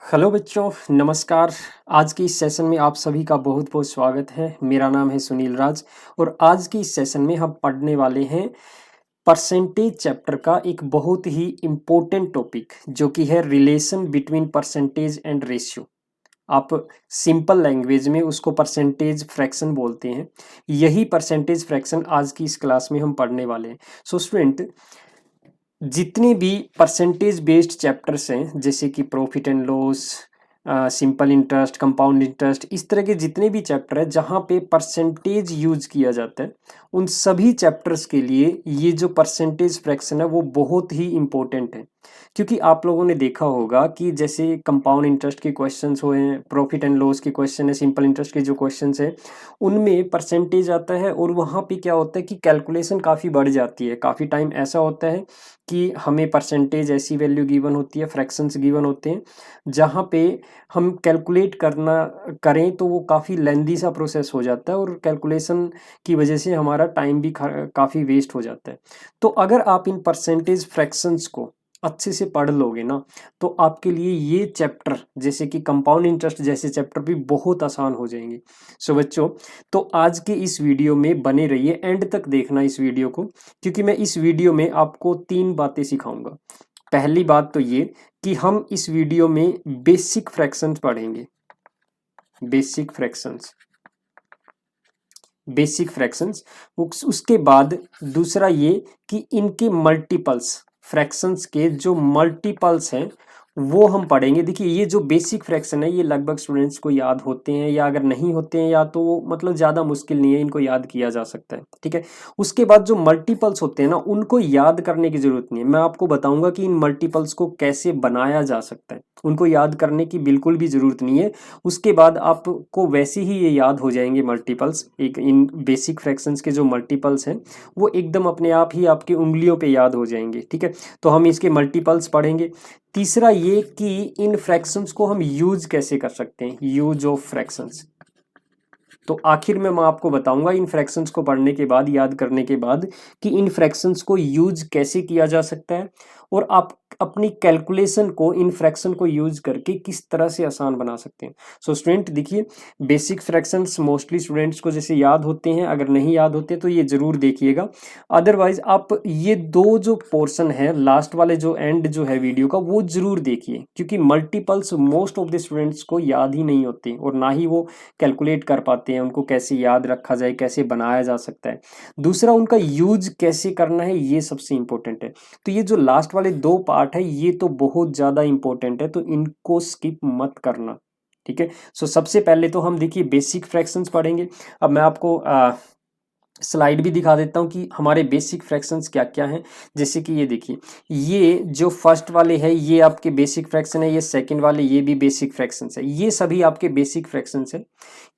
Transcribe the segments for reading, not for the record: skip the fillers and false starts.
Hello बच्चों, नमस्कार। आज की इस सेशन में आप सभी का बहुत बहुत स्वागत है। मेरा नाम है सुनील राज और आज की इस सेशन में हम पढ़ने वाले हैं परसेंटेज चैप्टर का एक बहुत ही इम्पोर्टेंट टॉपिक जो कि है relation between percentage and ratio. आप सिंपल लैंग्वेज में उसको परसेंटेज फ्रैक्शन बोलते हैं। यही परसेंटेज फ्रैक्शन आज की इस क्लास में हम पढ़ने वाले हैं। सो स्टूडेंट, जितने भी परसेंटेज बेस्ड चैप्टर्स हैं जैसे कि profit and loss, simple interest, compound interest, इस तरह के जितने भी चैप्टर है जहाँ पे परसेंटेज यूज किया जाता है, उन सभी चैप्टर्स के लिए ये जो परसेंटेज फ्रैक्शन है वो बहुत ही इम्पोर्टेंट है। क्योंकि आप लोगों ने देखा होगा कि जैसे कंपाउंड इंटरेस्ट के क्वेश्चंस हुए हैं, प्रॉफिट एंड लॉस के क्वेश्चन है, सिंपल इंटरेस्ट के जो क्वेश्चंस है उनमें परसेंटेज आता है और वहाँ पे क्या होता है कि कैलकुलेशन काफ़ी बढ़ जाती है। काफ़ी टाइम ऐसा होता है कि हमें परसेंटेज ऐसी वैल्यू गिवन होती है, फ्रैक्शंस गिवन होते हैं जहाँ पे हम कैलकुलेट करना करें तो वो काफ़ी लेंदी सा प्रोसेस हो जाता है और कैलकुलेशन की वजह से हमारा टाइम भी काफ़ी वेस्ट हो जाता है। तो अगर आप इन परसेंटेज फ्रैक्शंस को अच्छे से पढ़ लोगे ना तो आपके लिए ये चैप्टर जैसे कि कंपाउंड इंटरेस्ट जैसे चैप्टर भी बहुत आसान हो जाएंगे। सो बच्चों, तो आज के इस वीडियो में बने रहिए, एंड तक देखना इस वीडियो को, क्योंकि मैं इस वीडियो में आपको 3 बातें सिखाऊंगा। पहली बात तो ये कि हम इस वीडियो में बेसिक फ्रैक्शंस पढ़ेंगे। Basic fractions, basic fractions. उसके बाद दूसरा ये कि इनके मल्टीपल्स, फ्रैक्शंस के जो मल्टीपल्स हैं वो हम पढ़ेंगे। देखिए, ये जो बेसिक फ्रैक्शन है ये लगभग स्टूडेंट्स को याद होते हैं, या अगर नहीं होते हैं या तो वो मतलब ज़्यादा मुश्किल नहीं है, इनको याद किया जा सकता है। ठीक है। उसके बाद जो मल्टीपल्स होते हैं ना उनको याद करने की ज़रूरत नहीं है। मैं आपको बताऊंगा कि इन मल्टीपल्स को कैसे बनाया जा सकता है, उनको याद करने की बिल्कुल भी ज़रूरत नहीं है। उसके बाद आपको वैसे ही ये याद हो जाएंगे मल्टीपल्स। एक इन बेसिक फ्रैक्शंस के जो मल्टीपल्स हैं वो एकदम अपने आप ही आपकी उंगलियों पे याद हो जाएंगे। ठीक है। तो हम इसके मल्टीपल्स पढ़ेंगे। तीसरा ये कि इन फ्रैक्शंस को हम यूज कैसे कर सकते हैं, यूज ऑफ फ्रैक्शंस। तो आखिर में मैं आपको बताऊंगा इन फ्रैक्शंस को पढ़ने के बाद, याद करने के बाद, कि इन फ्रैक्शंस को यूज कैसे किया जा सकता है और आप अपनी कैलकुलेशन को इन फ्रैक्शन को यूज करके किस तरह से आसान बना सकते हैं। सो स्टूडेंट देखिए, बेसिक फ्रैक्शंस मोस्टली स्टूडेंट्स को जैसे याद होते हैं, अगर नहीं याद होते तो ये जरूर देखिएगा। अदरवाइज आप ये दो जो पोर्शन है, लास्ट वाले जो एंड जो है वीडियो का, वो जरूर देखिए, क्योंकि multiples most of the students को याद ही नहीं होते और ना ही वो कैलकुलेट कर पाते हैं। उनको कैसे याद रखा जाए, कैसे बनाया जा सकता है, दूसरा उनका यूज कैसे करना है, ये सबसे इंपॉर्टेंट है। तो ये जो लास्ट वाले 2 पार्ट है ये तो बहुत ज़्यादा इंपॉर्टेंट है, तो इनको स्किप मत करना। ठीक है। सो सबसे पहले तो हम देखिए बेसिक फ्रैक्शंस पढ़ेंगे। अब मैं आपको स्लाइड भी दिखा देता हूँ कि हमारे बेसिक फ्रैक्शंस क्या क्या हैं। जैसे कि ये देखिए, ये जो फर्स्ट वाले है ये आपके बेसिक फ्रैक्शन है, ये सेकंड वाले ये भी बेसिक फ्रैक्शंस है, ये सभी आपके बेसिक फ्रैक्शंस है।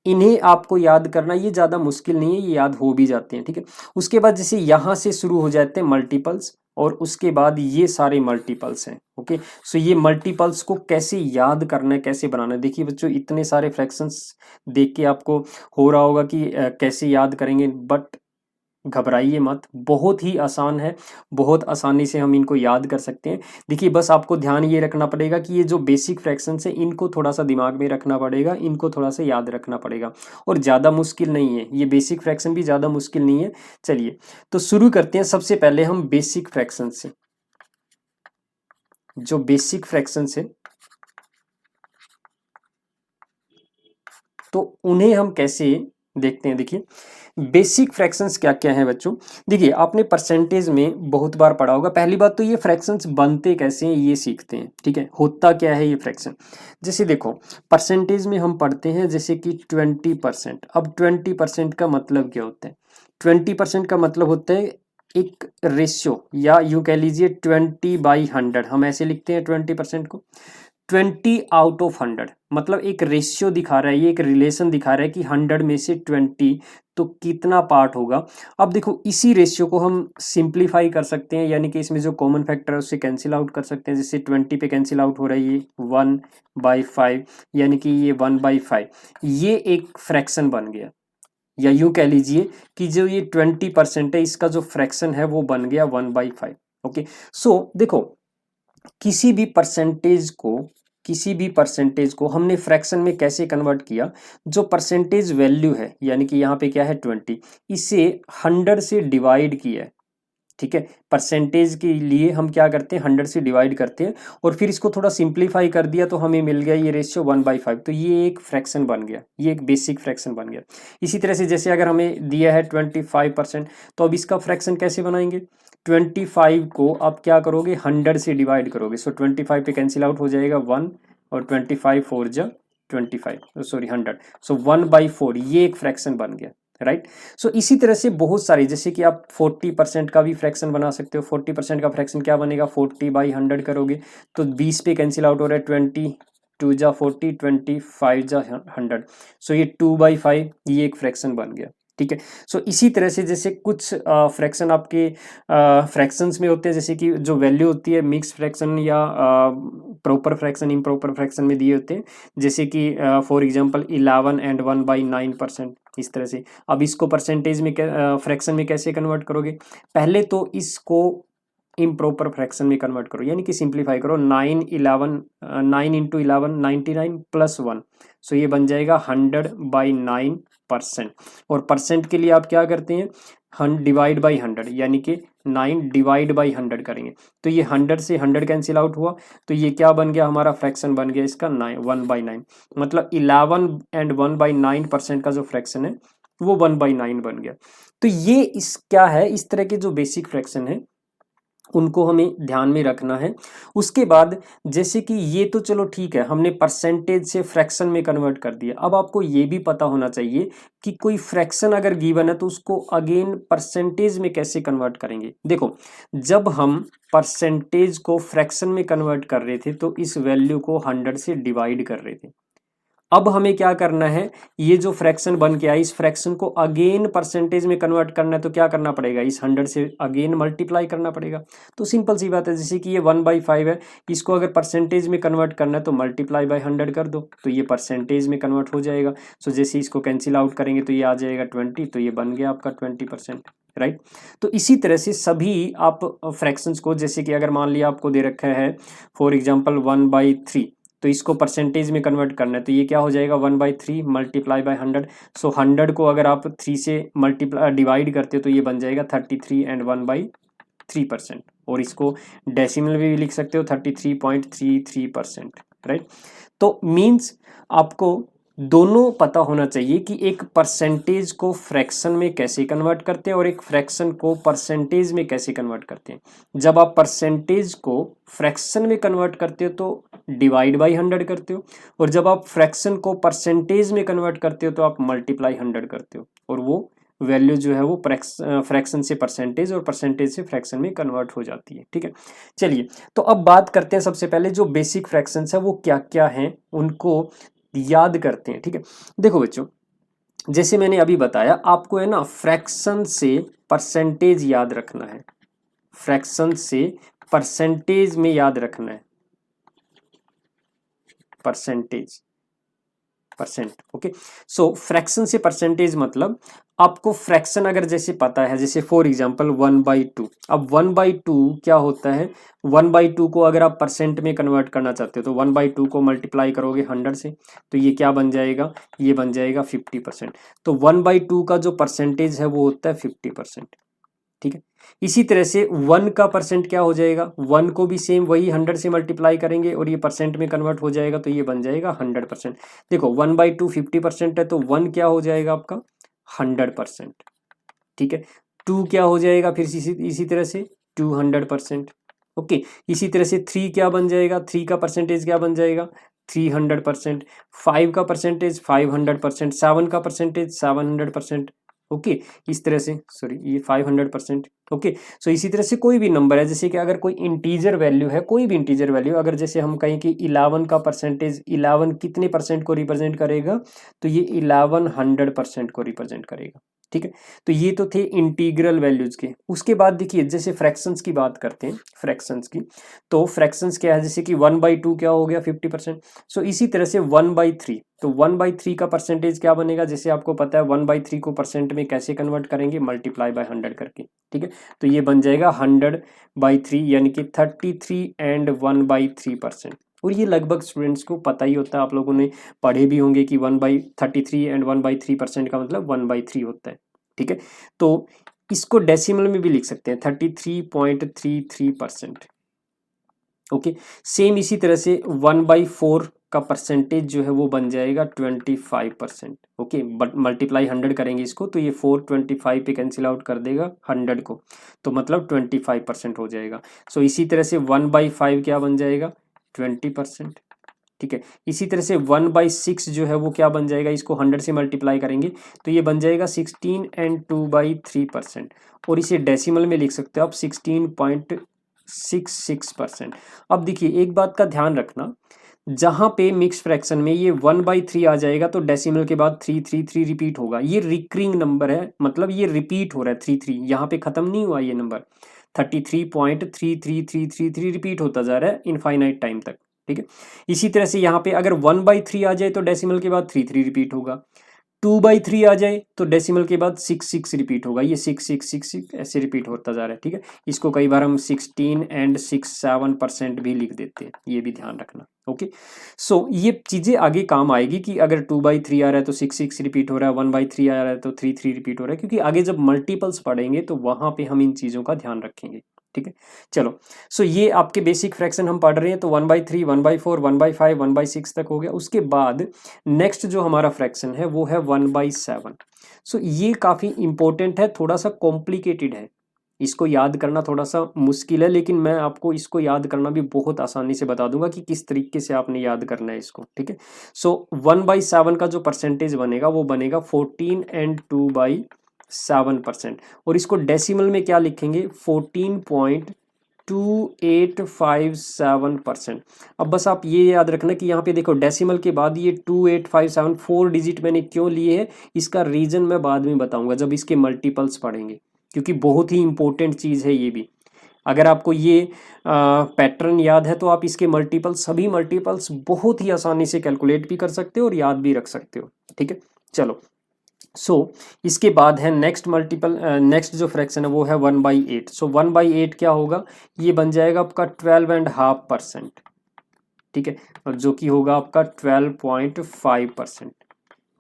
इन्हें आपको याद करना, ये ज़्यादा मुश्किल नहीं है, ये याद हो भी जाते हैं। ठीक है। उसके बाद जैसे यहाँ से शुरू हो जाते हैं मल्टीपल्स और उसके बाद ये सारे मल्टीपल्स हैं। ओके। सो ये मल्टीपल्स को कैसे याद करना है, कैसे बनाना है। देखिए बच्चों, इतने सारे फ्रैक्शंस देख के आपको हो रहा होगा कि कैसे याद करेंगे, बट घबराइए मत, बहुत ही आसान है। बहुत आसानी से हम इनको याद कर सकते हैं। देखिए, बस आपको ध्यान ये रखना पड़ेगा कि ये जो बेसिक फ्रैक्शंस है इनको थोड़ा सा दिमाग में रखना पड़ेगा, इनको थोड़ा सा याद रखना पड़ेगा, और ज़्यादा मुश्किल नहीं है, ये बेसिक फ्रैक्शन भी ज़्यादा मुश्किल नहीं है। चलिए, तो शुरू करते हैं। सबसे पहले हम बेसिक फ्रैक्शन से, जो बेसिक फ्रैक्शन है तो उन्हें हम कैसे देखते हैं। देखिए, बेसिक फ्रैक्शंस क्या क्या हैं बच्चों। देखिए, आपने परसेंटेज में बहुत बार पढ़ा होगा। पहली बात तो ये फ्रैक्शंस बनते कैसे हैं ये सीखते हैं। ठीक है, होता क्या है ये फ्रैक्शन। जैसे देखो, परसेंटेज में हम पढ़ते हैं जैसे कि 20%। अब 20% का मतलब क्या होता है? 20% का मतलब होता है एक रेशियो, या यूं कह लीजिए 20/100। हम ऐसे लिखते हैं 20% को। 20/100 मतलब एक रेशियो दिखा रहा है, ये एक रिलेशन दिखा रहा है कि 100 में से 20 तो कितना पार्ट होगा। अब देखो, इसी रेशियो को हम सिंप्लीफाई कर सकते हैं, यानी कि इसमें जो कॉमन फैक्टर है उससे कैंसिल आउट कर सकते हैं। जैसे 20 पे कैंसिल आउट हो रहा है ये 1/5, यानी कि ये 1/5, ये एक फ्रैक्शन बन गया। या यूं कह लीजिए कि जो ये 20% है इसका जो फ्रैक्शन है वो बन गया 1/5। ओके। सो देखो, किसी भी परसेंटेज को किसी भी परसेंटेज को हमने फ्रैक्शन में कैसे कन्वर्ट किया, जो परसेंटेज वैल्यू है यानी कि यहाँ पे क्या है 20, इसे 100 से डिवाइड किया है, ठीक है। परसेंटेज के लिए हम क्या करते हैं 100 से डिवाइड करते हैं और फिर इसको थोड़ा सिंप्लीफाई कर दिया तो हमें मिल गया ये रेशियो 1/5, तो ये एक फ्रैक्शन बन गया, ये एक बेसिक फ्रैक्शन बन गया। इसी तरह से जैसे अगर हमें दिया है 25%, तो अब इसका फ्रैक्शन कैसे बनाएंगे, 25 को आप क्या करोगे 100 से डिवाइड करोगे, सो 25 पे कैंसिल आउट हो जाएगा 1 और 25 4 जा 25, सॉरी 100, सो 1/4 ये एक फ्रैक्शन बन गया, राइट। सो इसी तरह से बहुत सारे, जैसे कि आप 40% का भी फ्रैक्शन बना सकते हो। 40% का फ्रैक्शन क्या बनेगा, 40/100 करोगे तो 20 पे कैंसिल आउट हो रहा है, 20 2 जा 40, 25 जा 100, सो ये 2/5 ये एक फ्रैक्शन बन गया, ठीक है। सो इसी तरह से जैसे कुछ फ्रैक्शन आपके फ्रैक्शंस में होते हैं, जैसे कि जो वैल्यू होती है मिक्स फ्रैक्शन या प्रॉपर फ्रैक्शन इम्प्रॉपर फ्रैक्शन में दिए होते हैं, जैसे कि फॉर एग्जांपल 11 एंड 1/9%, इस तरह से। अब इसको परसेंटेज में फ्रैक्शन में कैसे कन्वर्ट करोगे, पहले तो इसको इम्प्रॉपर फ्रैक्शन में कन्वर्ट करो, यानी कि सिंप्लीफाई करो। 9 इंटू 11 99 प्लस 1, सो ये बन जाएगा 100/9%। और परसेंट के लिए आप क्या करते हैं, डिवाइड बाई 100, यानी कि 9 डिवाइड बाई 100 करेंगे, तो ये 100 से 100 कैंसिल आउट हुआ, तो ये क्या बन गया हमारा फ्रैक्शन बन गया इसका 1/9, मतलब 11 एंड 1/9% का जो फ्रैक्शन है वो 1/9 बन गया। तो ये इस क्या है, इस तरह के जो बेसिक फ्रैक्शन है उनको हमें ध्यान में रखना है। उसके बाद जैसे कि ये तो चलो ठीक है, हमने परसेंटेज से फ्रैक्शन में कन्वर्ट कर दिया। अब आपको ये भी पता होना चाहिए कि कोई फ्रैक्शन अगर गिवन है तो उसको अगेन परसेंटेज में कैसे कन्वर्ट करेंगे। देखो, जब हम परसेंटेज को फ्रैक्शन में कन्वर्ट कर रहे थे तो इस वैल्यू को 100 से डिवाइड कर रहे थे। अब हमें क्या करना है, ये जो फ्रैक्शन बन के आया इस फ्रैक्शन को अगेन परसेंटेज में कन्वर्ट करना है, तो क्या करना पड़ेगा, इस 100 से अगेन मल्टीप्लाई करना पड़ेगा। तो सिंपल सी बात है, जैसे कि ये 1/5 है, इसको अगर परसेंटेज में कन्वर्ट करना है तो मल्टीप्लाई बाय 100 कर दो, तो ये परसेंटेज में कन्वर्ट हो जाएगा। सो जैसे इसको कैंसिल आउट करेंगे तो ये आ जाएगा 20, तो ये बन गया आपका 20%, राइट। तो इसी तरह से सभी आप फ्रैक्शंस को, जैसे कि अगर मान लिया आपको दे रखा है फॉर एग्जाम्पल 1/3, तो इसको परसेंटेज में कन्वर्ट करना है, तो ये क्या हो जाएगा 1/3 मल्टीप्लाई बाय 100। सो 100 को अगर आप 3 से मल्टीप्लाई डिवाइड करते हो तो ये बन जाएगा 33 एंड 1/3%, और इसको डेसिमल में भी लिख सकते हो 33.33%, राइट। तो मीन्स आपको दोनों पता होना चाहिए कि एक परसेंटेज को फ्रैक्शन में कैसे कन्वर्ट करते हैं और एक फ्रैक्शन को परसेंटेज में कैसे कन्वर्ट करते हैं। जब आप परसेंटेज को फ्रैक्शन में कन्वर्ट करते हो तो डिवाइड बाई 100 करते हो, और जब आप फ्रैक्शन को परसेंटेज में कन्वर्ट करते हो तो आप मल्टीप्लाई 100 करते हो, और वो वैल्यू जो है वो फ्रैक्शन से परसेंटेज और परसेंटेज से फ्रैक्शन में कन्वर्ट हो जाती है, ठीक है। चलिए, तो अब बात करते हैं सबसे पहले जो बेसिक फ्रैक्शंस है वो क्या क्या हैं, उनको याद करते हैं, ठीक है। देखो बच्चों, जैसे मैंने अभी बताया आपको है ना, फ्रैक्शन से परसेंटेज याद रखना है, फ्रैक्शन से परसेंटेज में याद रखना है, परसेंटेज परसेंट, ओके। सो फ्रैक्शन से परसेंटेज मतलब आपको फ्रैक्शन अगर जैसे पता है, जैसे फॉर एग्जांपल 1/2, अब 1/2 क्या होता है, 1/2 को अगर आप परसेंट में कन्वर्ट करना चाहते हो तो 1/2 को मल्टीप्लाई करोगे 100 से, तो ये क्या बन जाएगा, ये बन जाएगा 50%। तो 1/2 का जो परसेंटेज है वो होता है 50%, ठीक है। इसी तरह से 1 का परसेंट क्या हो जाएगा, 1 को भी सेम वही 100 से मल्टीप्लाई करेंगे और ये परसेंट में कन्वर्ट हो जाएगा, तो ये बन जाएगा 100%। देखो 1/2 50% है, तो 1 क्या हो जाएगा आपका 100%, ठीक है। 2 क्या हो जाएगा फिर इसी तरह से 200%, ओके। इसी तरह से 3 क्या बन जाएगा, 3 का परसेंटेज क्या बन जाएगा 300%, 5 का परसेंटेज 500%, 7 का परसेंटेज 700%, ओके। इस तरह से सॉरी ये 500%, ओके। सो इसी तरह से कोई भी नंबर है, जैसे कि अगर कोई इंटीजर वैल्यू है, कोई भी इंटीजर वैल्यू, अगर जैसे हम कहें कि 11 का परसेंटेज, 11 कितने परसेंट को रिप्रेजेंट करेगा, तो ये 11 100% को रिप्रेजेंट करेगा, ठीक है। तो ये तो थे इंटीग्रल वैल्यूज के। उसके बाद देखिए जैसे फ्रैक्शंस की बात करते हैं, फ्रैक्शंस की, तो फ्रैक्शंस क्या है, जैसे कि 1/2 क्या हो गया 50%। सो इसी तरह से 1/3, तो 1/3 का परसेंटेज क्या बनेगा, जैसे आपको पता है 1/3 को परसेंट में कैसे कन्वर्ट करेंगे, मल्टीप्लाई बाय 100 करके, ठीक है। तो ये बन जाएगा 100/3 यानी कि 33 एंड 1/3%, और ये लगभग स्टूडेंट्स को पता ही होता है, आप लोगों ने पढ़े भी होंगे कि 1/33 एंड 1/3% का मतलब 1/3 होता है, ठीक है। तो इसको डेसिमल में भी लिख सकते हैं 33.33%। ओके, सेम इसी तरह से 1/4 का परसेंटेज जो है वो बन जाएगा 25%। ओके, बट मल्टीप्लाई 100 करेंगे इसको, तो ये 4 25 पे कैंसिल आउट कर देगा 100 को, तो मतलब 25% हो जाएगा। सो इसी तरह से 1/5 क्या बन जाएगा 20%। ठीक है, इसी तरह से 1/6 जो है वो क्या बन जाएगा, इसको 100 से मल्टीप्लाई करेंगे तो ये बन जाएगा 16 एंड 2/3%। और इसे डेसिमल में लिख सकते हो आप 16.66%। अब देखिए एक बात का ध्यान रखना, जहां पे मिक्स फ्रैक्शन में ये 1/3 आ जाएगा तो डेसिमल के बाद 333 रिपीट होगा। ये रिकरिंग नंबर है, मतलब ये रिपीट हो रहा है 33, यहाँ पे खत्म नहीं हुआ ये नंबर। 33.33333 रिपीट होता जा रहा है इनफाइनाइट टाइम तक। ठीक है, इसी तरह से यहाँ पे अगर 1/3 आ जाए तो डेसिमल के बाद 33 रिपीट होगा। 2/3 आ जाए तो डेसिमल के बाद 66 रिपीट होगा। ये 6666 ऐसे रिपीट होता जा रहा है। ठीक है, इसको कई बार हम 16 एंड 67% भी लिख देते हैं, ये भी ध्यान रखना। ओके, सो ये चीजें आगे काम आएगी कि अगर 2/3 आ रहा है तो 66 रिपीट हो रहा है, 1/3 आ रहा है तो 33 रिपीट हो रहा है, क्योंकि आगे जब मल्टीपल्स पढ़ेंगे तो वहां पे हम इन चीजों का ध्यान रखेंगे। ठीक है, चलो, सो ये आपके बेसिक फ्रैक्शन हम पढ़ रहे हैं, तो 1/3, 1/4, 1/5, 1/6 तक हो गया। उसके बाद नेक्स्ट जो हमारा फ्रैक्शन है वो है 1/7। सो ये काफ़ी इंपॉर्टेंट है, थोड़ा सा कॉम्प्लिकेटेड है, इसको याद करना थोड़ा सा मुश्किल है, लेकिन मैं आपको इसको याद करना भी बहुत आसानी से बता दूंगा कि किस तरीके से आपने याद करना है इसको। ठीक है, सो 1/7 का जो परसेंटेज बनेगा वो बनेगा 14 एंड 2/7%। और इसको डेसिमल में क्या लिखेंगे 14.2857%। अब बस आप ये याद रखना कि यहाँ पे देखो डेसिमल के बाद ये 2857 4 डिजिट मैंने क्यों लिए हैं, इसका रीजन मैं बाद में बताऊंगा जब इसके मल्टीपल्स पढ़ेंगे, क्योंकि बहुत ही इंपॉर्टेंट चीज़ है ये भी। अगर आपको ये पैटर्न याद है तो आप इसके मल्टीपल्स, सभी मल्टीपल्स बहुत ही आसानी से कैलकुलेट भी कर सकते हो और याद भी रख सकते हो। ठीक है, चलो, इसके बाद है नेक्स्ट मल्टीपल, नेक्स्ट जो फ्रैक्शन है वो है 1/8। 1/8 क्या होगा, ये बन जाएगा आपका 12.5%। ठीक है, और जो कि होगा आपका 12.5%।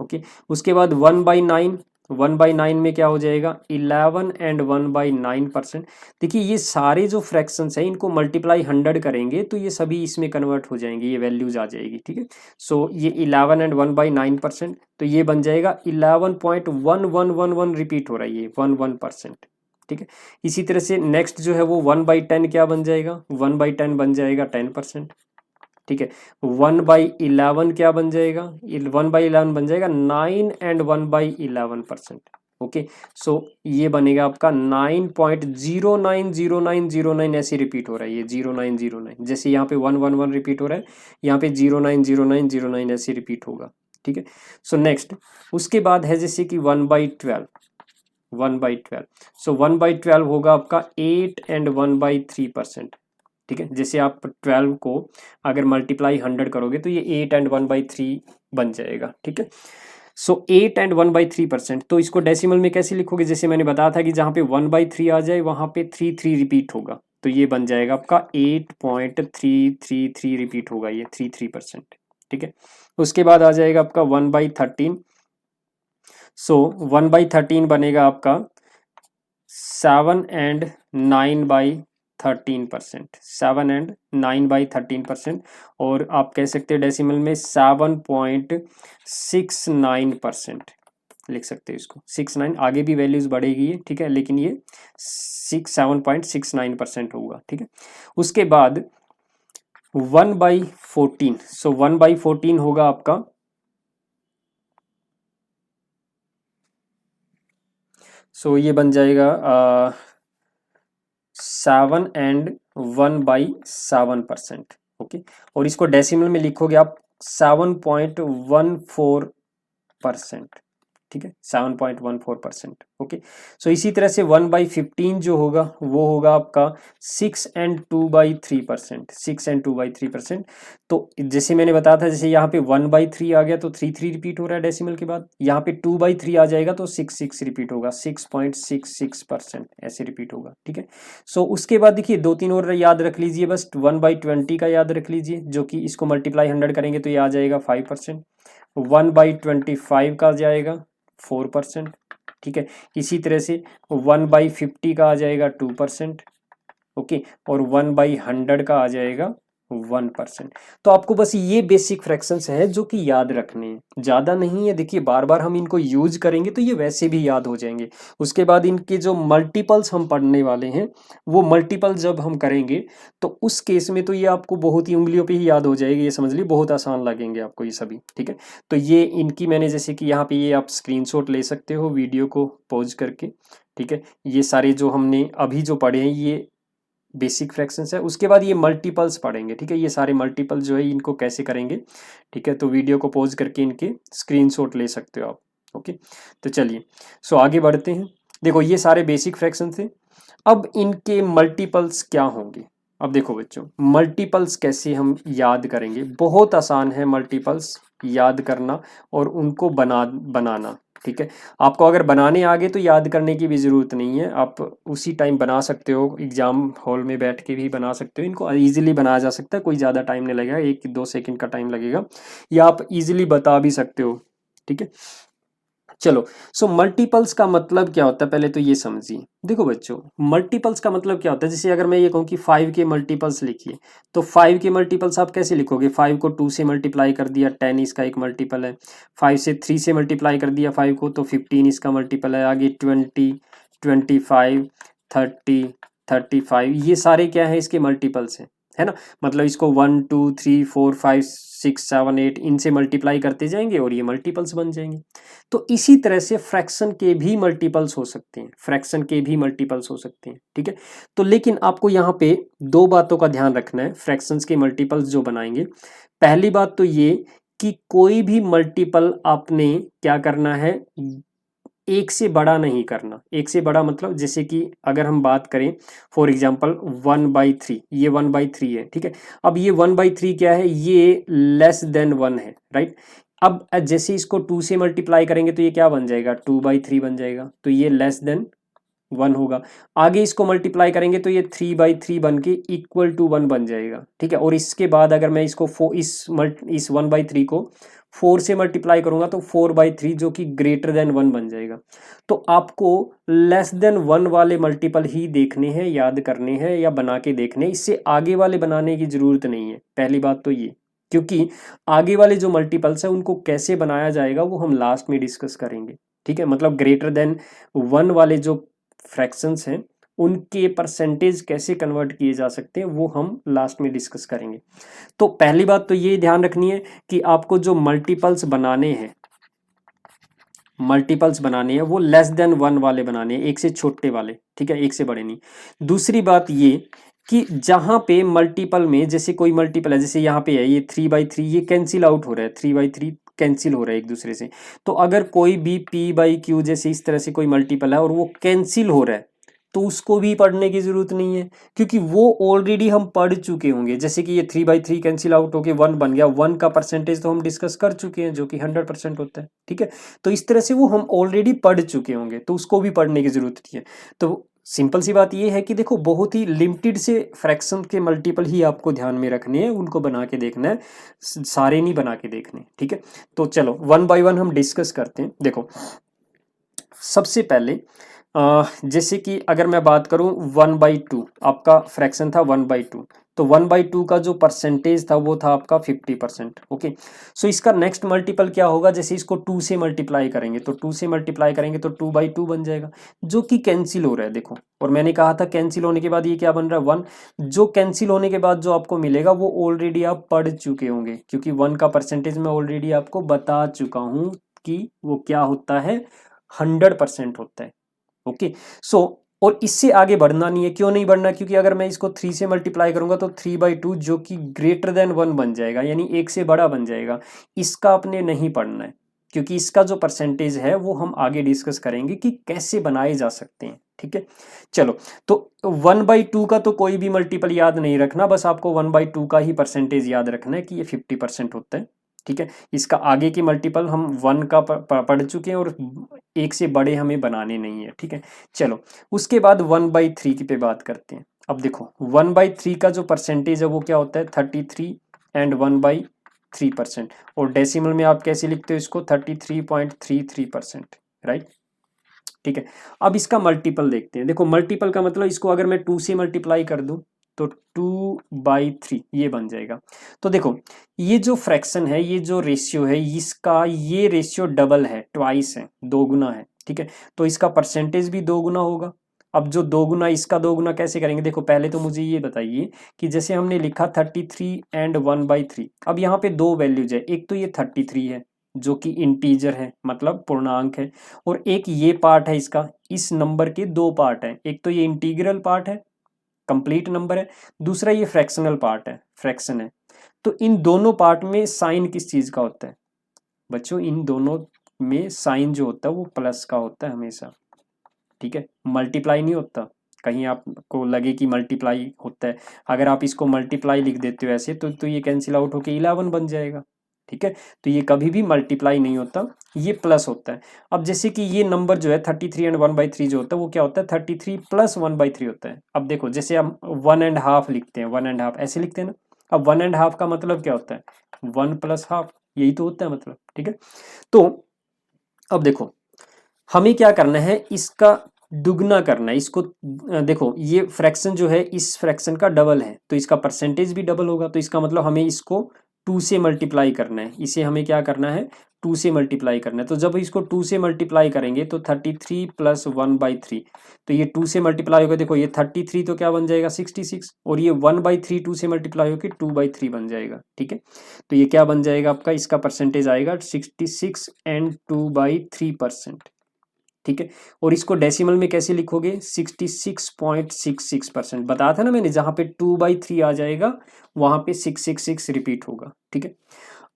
ओके, उसके बाद 1/9, 1/9 में क्या हो जाएगा 11 एंड 1/9%। देखिए ये सारे जो फ्रैक्शंस हैं इनको मल्टीप्लाई 100 करेंगे तो ये सभी इसमें कन्वर्ट हो जाएंगे, ये वैल्यूज आ जाएगी। ठीक है, सो ये 11 एंड 1/9%, तो ये बन जाएगा 11.1111 रिपीट हो रहा है ये 11%। ठीक है, इसी तरह से नेक्स्ट जो है वो 1/10 क्या बन जाएगा, 1/10 बन जाएगा 10%। ठीक है, 1/11 क्या बन जाएगा, 1/11 बन जाएगा 9 एंड 1/11%। ओके, सो ये बनेगा आपका 9.090909 ऐसे रिपीट हो रहा है ये 0909, जैसे यहाँ पे 111 रिपीट हो रहा है, यहाँ पे 090909 ऐसे रिपीट होगा। ठीक है, सो नेक्स्ट उसके बाद है जैसे कि 1/12, 1/12, सो 1/12 होगा आपका 8 एंड 1/3%। ठीक है, जैसे आप 12 को अगर मल्टीप्लाई 100 करोगे तो ये 8 एंड 1/3 बन जाएगा। ठीक है, सो 8 एंड 1/3%, तो इसको डेसिमल में कैसे लिखोगे, जैसे मैंने बताया था कि जहाँ पे 1/3 आ जाए वहाँ पे 3 रिपीट होगा, तो ये बन जाएगा आपका 8.333 रिपीट होगा ये 33%। ठीक है, उसके बाद आ जाएगा आपका 1/13। सो 1/13 बनेगा आपका 7 एंड 9/13%, 7 एंड 9/13%, और आप कह सकते हैं डेसिमल में 7.69% लिख सकते हैं इसको, 69, आगे भी वैल्यूज बढ़ेगी ये। ठीक है, लेकिन ये 7.69% होगा। ठीक है, उसके बाद 1/14, सो 1/14 होगा आपका, सो ये बन जाएगा 7 एंड 1/7%। ओके, और इसको डेसिमल में लिखोगे आप 7.14%। ठीक है, 7.14%। ओके, सो इसी तरह से 1/15 जो होगा वो होगा आपका 6 and 2/3%, 6 and 2/3%। तो जैसे मैंने बताया था, जैसे यहाँ पे 1/3 आ गया तो 3 रिपीट हो रहा है डेसिमल के बाद, यहाँ पे 2/3 आ जाएगा तो 6 रिपीट होगा, 6.66% ऐसे रिपीट होगा। ठीक है, सो उसके बाद देखिए 2-3 और याद रख लीजिए, बस 1/20 का याद रख लीजिए, जो कि इसको मल्टीप्लाई 100 करेंगे तो ये आ जाएगा 5%। 1/25 का जाएगा 4%। ठीक है, इसी तरह से 1/50 का आ जाएगा 2%। ओके, और 1/100 का आ जाएगा 1%। तो आपको बस ये बेसिक फ्रैक्शंस हैं जो कि याद रखने हैं, ज़्यादा नहीं है। देखिए बार बार हम इनको यूज करेंगे तो ये वैसे भी याद हो जाएंगे। उसके बाद इनके जो मल्टीपल्स हम पढ़ने वाले हैं, वो मल्टीपल जब हम करेंगे तो उस केस में तो ये आपको बहुत ही उंगलियों पे ही याद हो जाएगी, ये समझ लीजिए बहुत आसान लगेंगे आपको ये सभी। ठीक है, तो ये इनकी मैंने जैसे कि यहाँ पे ये आप स्क्रीनशॉट ले सकते हो वीडियो को पॉज करके। ठीक है, ये सारे जो हमने अभी जो पढ़े हैं ये बेसिक फ्रैक्शंस है। उसके बाद ये मल्टीपल्स पढ़ेंगे। ठीक है, ये सारे मल्टीपल जो है इनको कैसे करेंगे। ठीक है, तो वीडियो को पॉज करके इनके स्क्रीनशॉट ले सकते हो आप। ओके, तो चलिए सो आगे बढ़ते हैं। देखो ये सारे बेसिक फ्रैक्शंस थे, अब इनके मल्टीपल्स क्या होंगे। अब देखो बच्चों, मल्टीपल्स कैसे हम याद करेंगे। बहुत आसान है मल्टीपल्स याद करना और उनको बनाना। ठीक है, आपको अगर बनाने आ गए तो याद करने की भी ज़रूरत नहीं है, आप उसी टाइम बना सकते हो, एग्जाम हॉल में बैठ के भी बना सकते हो। इनको ईजिली बनाया जा सकता है, कोई ज़्यादा टाइम नहीं लगेगा, 1-2 सेकंड का टाइम लगेगा, या आप इजीली बता भी सकते हो। ठीक है, चलो सो मल्टीपल्स का मतलब क्या होता है पहले तो ये समझिए। देखो बच्चों, मल्टीपल्स का मतलब क्या होता है, जैसे अगर मैं ये कहूँ कि 5 के मल्टीपल्स लिखिए, तो 5 के मल्टीपल्स आप कैसे लिखोगे। 5 को 2 से मल्टीप्लाई कर दिया, 10 इसका एक मल्टीपल है। 5 से 3 से मल्टीप्लाई कर दिया 5 को, तो 15 इसका मल्टीपल है। आगे 20, 25, 30, 35, ये सारे क्या है, इसके मल्टीपल्स हैं, है ना। मतलब इसको 1, 2, 3, 4, 5, 6, 7, 8 इनसे मल्टीप्लाई करते जाएंगे और ये मल्टीपल्स बन जाएंगे। तो इसी तरह से फ्रैक्शन के भी मल्टीपल्स हो सकते हैं, फ्रैक्शन के भी मल्टीपल्स हो सकते हैं। ठीक है, तो लेकिन आपको यहाँ पे 2 बातों का ध्यान रखना है फ्रैक्शंस के मल्टीपल्स जो बनाएंगे। पहली बात तो ये कि कोई भी मल्टीपल आपने क्या करना है, एक से बड़ा नहीं करना। एक से बड़ा मतलब जैसे कि अगर हम बात करें फॉर एग्जांपल 1/3, ये 1/3 है। ठीक है, अब ये 1/3 क्या है, ये लेस देन 1 है, राइट। अब जैसे इसको 2 से मल्टीप्लाई करेंगे तो ये क्या बन जाएगा, 2/3 बन जाएगा, तो ये लेस देन 1 होगा। आगे इसको मल्टीप्लाई करेंगे तो ये 3/3 बन के इक्वल टू 1 बन जाएगा। ठीक है, और इसके बाद अगर मैं इसको इस 1/3 को 4 से मल्टीप्लाई करूंगा तो 4/3 जो कि ग्रेटर देन 1 बन जाएगा। तो आपको लेस देन 1 वाले मल्टीपल ही देखने हैं, याद करने हैं या बना के देखने हैं, इससे आगे वाले बनाने की जरूरत नहीं है। पहली बात तो ये, क्योंकि आगे वाले जो मल्टीपल्स हैं उनको कैसे बनाया जाएगा वो हम लास्ट में डिस्कस करेंगे। ठीक है, मतलब ग्रेटर देन 1 वाले जो फ्रैक्शंस हैं उनके परसेंटेज कैसे कन्वर्ट किए जा सकते हैं वो हम लास्ट में डिस्कस करेंगे। तो पहली बात तो ये ध्यान रखनी है कि आपको जो मल्टीपल्स बनाने हैं, मल्टीपल्स बनाने हैं वो लेस देन 1 वाले बनाने हैं, एक से छोटे वाले। ठीक है, एक से बड़े नहीं। दूसरी बात ये कि जहां पे मल्टीपल में जैसे कोई मल्टीपल है, जैसे यहाँ पे है ये 3/3, ये कैंसिल आउट हो रहा है, 3/3 कैंसिल हो रहा है एक दूसरे से। तो अगर कोई भी p/q जैसे इस तरह से कोई मल्टीपल है और वो कैंसिल हो रहा है तो उसको भी पढ़ने की जरूरत नहीं है, क्योंकि वो ऑलरेडी हम पढ़ चुके होंगे। जैसे कि ये 3/3 कैंसिल आउट होके 1 बन गया, 1 का परसेंटेज तो हम डिस्कस कर चुके हैं जो कि 100% होता है। ठीक है, तो इस तरह से वो हम ऑलरेडी पढ़ चुके होंगे तो उसको भी पढ़ने की जरूरत नहीं है। तो सिंपल सी बात ये है कि देखो बहुत ही लिमिटेड से फ्रैक्शन के मल्टीपल ही आपको ध्यान में रखने हैं, उनको बना के देखना है, सारे नहीं बना के देखने। ठीक है, तो चलो 1 बाय 1 हम डिस्कस करते हैं। देखो सबसे पहले जैसे कि अगर मैं बात करूं 1/2, आपका फ्रैक्शन था 1/2, तो 1/2 का जो परसेंटेज था वो था आपका 50%। ओके, सो इसका नेक्स्ट मल्टीपल क्या होगा, जैसे इसको 2 से मल्टीप्लाई करेंगे तो 2 से मल्टीप्लाई करेंगे तो 2/2 बन जाएगा, जो कि कैंसिल हो रहा है। देखो, और मैंने कहा था कैंसिल होने के बाद ये क्या बन रहा है, 1। जो कैंसिल होने के बाद जो आपको मिलेगा वो ऑलरेडी आप पढ़ चुके होंगे, क्योंकि 1 का परसेंटेज मैं ऑलरेडी आपको बता चुका हूँ कि वो क्या होता है, 100% होता है। ओके, सो और इससे आगे बढ़ना नहीं है। क्यों नहीं बढ़ना, क्योंकि अगर मैं इसको 3 से मल्टीप्लाई करूंगा तो 3/2 जो कि ग्रेटर देन 1 बन जाएगा, यानी एक से बड़ा बन जाएगा। इसका आपने नहीं पढ़ना है, क्योंकि इसका जो परसेंटेज है वो हम आगे डिस्कस करेंगे कि कैसे बनाए जा सकते हैं। ठीक है, चलो, तो 1/2 का तो कोई भी मल्टीपल याद नहीं रखना, बस आपको 1/2 का ही परसेंटेज याद रखना है कि ये 50% होता है। ठीक है, इसका आगे की मल्टीपल हम 1 का पढ़ चुके हैं और एक से बड़े हमें बनाने नहीं है। ठीक है, चलो, उसके बाद 1/3 की पे बात करते हैं। अब देखो 1/3 का जो परसेंटेज है वो क्या होता है, 33 एंड 1/3%। और डेसिमल में आप कैसे लिखते हो इसको, 33.33%, राइट। ठीक है, अब इसका मल्टीपल देखते हैं। देखो मल्टीपल का मतलब इसको अगर मैं 2 से मल्टीप्लाई कर दूं तो 2/3 ये बन जाएगा। तो देखो ये जो फ्रैक्शन है, ये जो रेशियो है, इसका ये रेशियो डबल है, ट्वाइस है, दोगुना है। ठीक है, तो इसका परसेंटेज भी दोगुना होगा। अब जो दोगुना इसका दोगुना कैसे करेंगे, देखो पहले तो मुझे ये बताइए कि जैसे हमने लिखा 33 एंड 1/3, अब यहाँ पे दो वैल्यूज है, एक तो ये 33 है जो कि इंटीजर है, मतलब पूर्णांक है, और एक ये पार्ट है इसका, इस नंबर के दो पार्ट हैं, एक तो ये इंटीग्रल पार्ट है, कंप्लीट नंबर है, दूसरा ये फ्रैक्शनल पार्ट है, फ्रैक्शन है। तो इन दोनों पार्ट में साइन किस चीज का होता है बच्चों, इन दोनों में साइन जो होता है वो प्लस का होता है हमेशा। ठीक है, मल्टीप्लाई नहीं होता, कहीं आपको लगे कि मल्टीप्लाई होता है, अगर आप इसको मल्टीप्लाई लिख देते हो ऐसे तो ये कैंसिल आउट होके 11 बन जाएगा। ठीक है, तो ये कभी भी मल्टीप्लाई नहीं होता, ये प्लस होता है। अब जैसे कि ये नंबर जो है 33 एंड 1/3 जो होता है वो क्या होता है, 33 प्लस 1/3 होता है। अब देखो जैसे हम 1.5 लिखते हैं, 1.5 ऐसे लिखते हैं ना, अब 1.5 का मतलब क्या होता है, 1 + ½ यही तो होता है मतलब। ठीक है, तो अब देखो हमें क्या करना है, इसका दुगना करना है इसको। देखो ये फ्रैक्शन जो है इस फ्रैक्शन का डबल है, तो इसका परसेंटेज भी डबल होगा, तो इसका मतलब हमें इसको 2 से मल्टीप्लाई करना है, इसे हमें क्या करना है, 2 से मल्टीप्लाई करना है। तो जब इसको 2 से मल्टीप्लाई करेंगे तो 33 + 1/3, तो ये 2 से मल्टीप्लाई होगा, देखो ये 33 तो क्या बन जाएगा 66, और ये 1/3 2 से मल्टीप्लाई होकर 2/3 बन जाएगा। ठीक है, तो ये क्या बन जाएगा आपका, इसका परसेंटेज आएगा 66 एंड 2/3%। ठीक है, और इसको डेसिमल में कैसे लिखोगे, 66.66%। बताया था ना मैंने, जहां पे 2/3 आ जाएगा वहां पे 666 रिपीट होगा। ठीक है,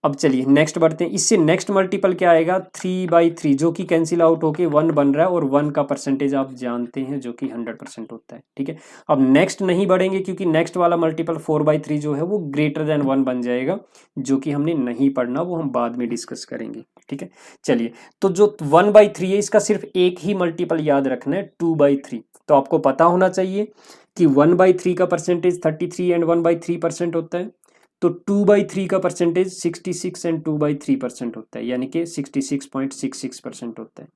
अब चलिए नेक्स्ट बढ़ते हैं। इससे नेक्स्ट मल्टीपल क्या आएगा, 3/3, जो कि कैंसिल आउट होके 1 बन रहा है, और 1 का परसेंटेज आप जानते हैं जो कि 100% होता है। ठीक है, अब नेक्स्ट नहीं बढ़ेंगे क्योंकि नेक्स्ट वाला मल्टीपल 4/3 जो है वो ग्रेटर देन 1 बन जाएगा, जो कि हमने नहीं पढ़ना, वो हम बाद में डिस्कस करेंगे। ठीक है, चलिए, तो जो 1/3 है इसका सिर्फ एक ही मल्टीपल याद रखना है, 2/3। तो आपको पता होना चाहिए कि 1/3 का परसेंटेज 33 एंड 1/3% होता है, तो 2/3 का परसेंटेज 66 एंड 2/3% होता है, यानी कि 66.66% होता है।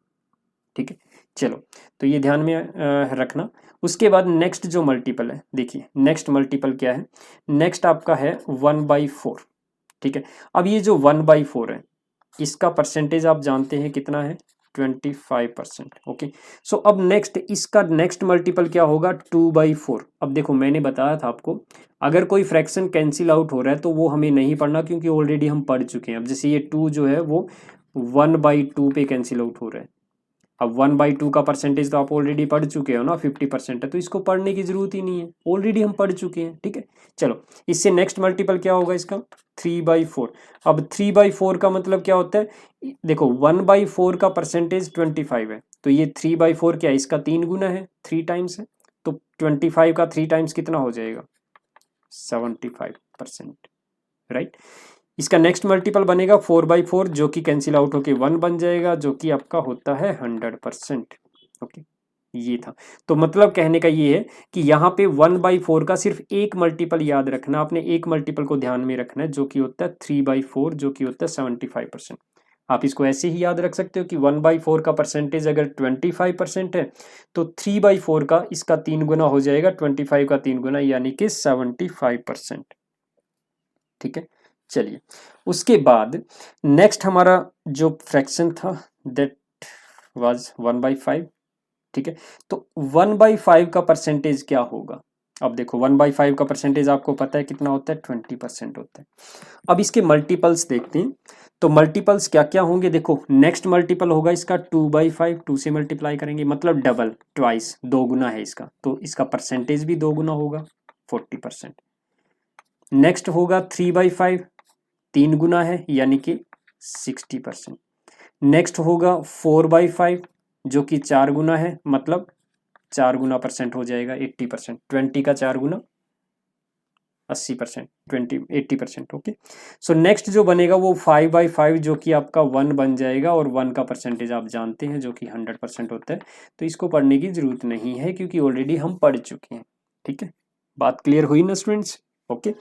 ठीक है, चलो, तो ये ध्यान में रखना। उसके बाद नेक्स्ट जो मल्टीपल है, देखिए नेक्स्ट मल्टीपल क्या है, नेक्स्ट आपका है 1/4। ठीक है, अब ये जो 1/4 है इसका परसेंटेज आप जानते हैं कितना है, 25%। ओके, सो अब नेक्स्ट इसका नेक्स्ट मल्टीपल क्या होगा, 2/4। अब देखो मैंने बताया था आपको, अगर कोई फ्रैक्शन कैंसिल आउट हो रहा है तो वो हमें नहीं पढ़ना, क्योंकि ऑलरेडी हम पढ़ चुके हैं। अब जैसे ये 2 जो है वो 1/2 पे कैंसिल आउट हो रहा है। अब 1/2 का परसेंटेज तो आप ऑलरेडी पढ़ चुके हो ना, 50% है, तो इसको पढ़ने की जरूरत ही नहीं है, ऑलरेडी हम पढ़ चुके हैं। ठीक है, चलो, इससे नेक्स्ट मल्टीपल क्या होगा इसका, 3/4। अब 3/4 का मतलब क्या होता है, देखो 1/4 का परसेंटेज 25 है, तो ये 3/4 क्या है, इसका 3 गुना है, 3 टाइम्स है, तो 25 का 3 टाइम्स कितना हो जाएगा, 75%, राइट। इसका नेक्स्ट मल्टीपल बनेगा 4/4, जो कि कैंसिल आउट होके 1 बन जाएगा, जो कि आपका होता है 100%। ओके, ये था। तो मतलब कहने का ये है कि यहाँ पे 1/4 का सिर्फ एक मल्टीपल याद रखना, आपने एक मल्टीपल को ध्यान में रखना है, जो कि होता है 3/4, जो कि होता है 75%। आप इसको ऐसे ही याद रख सकते हो कि 1/4 का परसेंटेज अगर 25% है तो 3/4 का इसका 3 गुना हो जाएगा, 25 का 3 गुना, यानी कि 75%। ठीक है, चलिए, उसके बाद नेक्स्ट हमारा जो फ्रैक्शन था दैट वाज 1/5। ठीक है, तो 1/5 का परसेंटेज क्या होगा, अब देखो 1/5 का परसेंटेज आपको पता है कितना होता है, 20% होता है। अब इसके मल्टीपल्स देखते हैं, तो मल्टीपल्स क्या क्या होंगे, देखो नेक्स्ट मल्टीपल होगा इसका 2/5, 2 से मल्टीप्लाई करेंगे मतलब डबल, ट्वाइस, दो गुना है इसका, तो इसका परसेंटेज भी दो गुना होगा, 40%। नेक्स्ट होगा 3/5, 3 गुना है यानी कि 60%। नेक्स्ट होगा 4/5 जो कि 4 गुना है, मतलब 4 गुना परसेंट हो जाएगा 80%। 20 का 4 गुना 80%, 80%। ओके, सो नेक्स्ट जो बनेगा वो 5/5 जो कि आपका 1 बन जाएगा, और 1 का परसेंटेज आप जानते हैं जो कि 100% होता है, तो इसको पढ़ने की जरूरत नहीं है क्योंकि ऑलरेडी हम पढ़ चुके हैं। ठीक है, बात क्लियर हुई ना स्टूडेंट्स? ओके,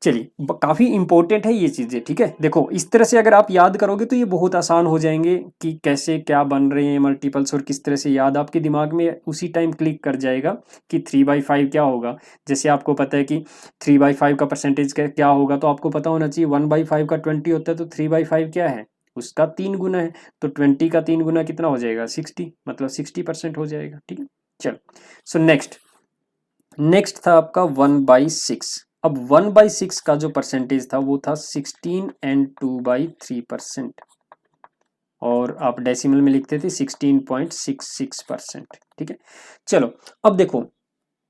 चलिए काफ़ी इंपॉर्टेंट है ये चीज़ें। ठीक है, देखो इस तरह से अगर आप याद करोगे तो ये बहुत आसान हो जाएंगे कि कैसे क्या बन रहे हैं मल्टीपल्स, और किस तरह से याद आपके दिमाग में उसी टाइम क्लिक कर जाएगा कि 3/5 क्या होगा। जैसे आपको पता है कि 3/5 का परसेंटेज क्या होगा, तो आपको पता होना चाहिए 1/5 का 20 होता है, तो 3/5 क्या है, उसका 3 गुना है, तो 20 का 3 गुना कितना हो जाएगा 60, मतलब 60% हो जाएगा। ठीक है, चलो सो नेक्स्ट था आपका 1/6। अब 1/6 का जो परसेंटेज था वो था 16 and 2/3%, और आप डेसिमल में लिखते थे 16.66%। ठीक है, चलो अब देखो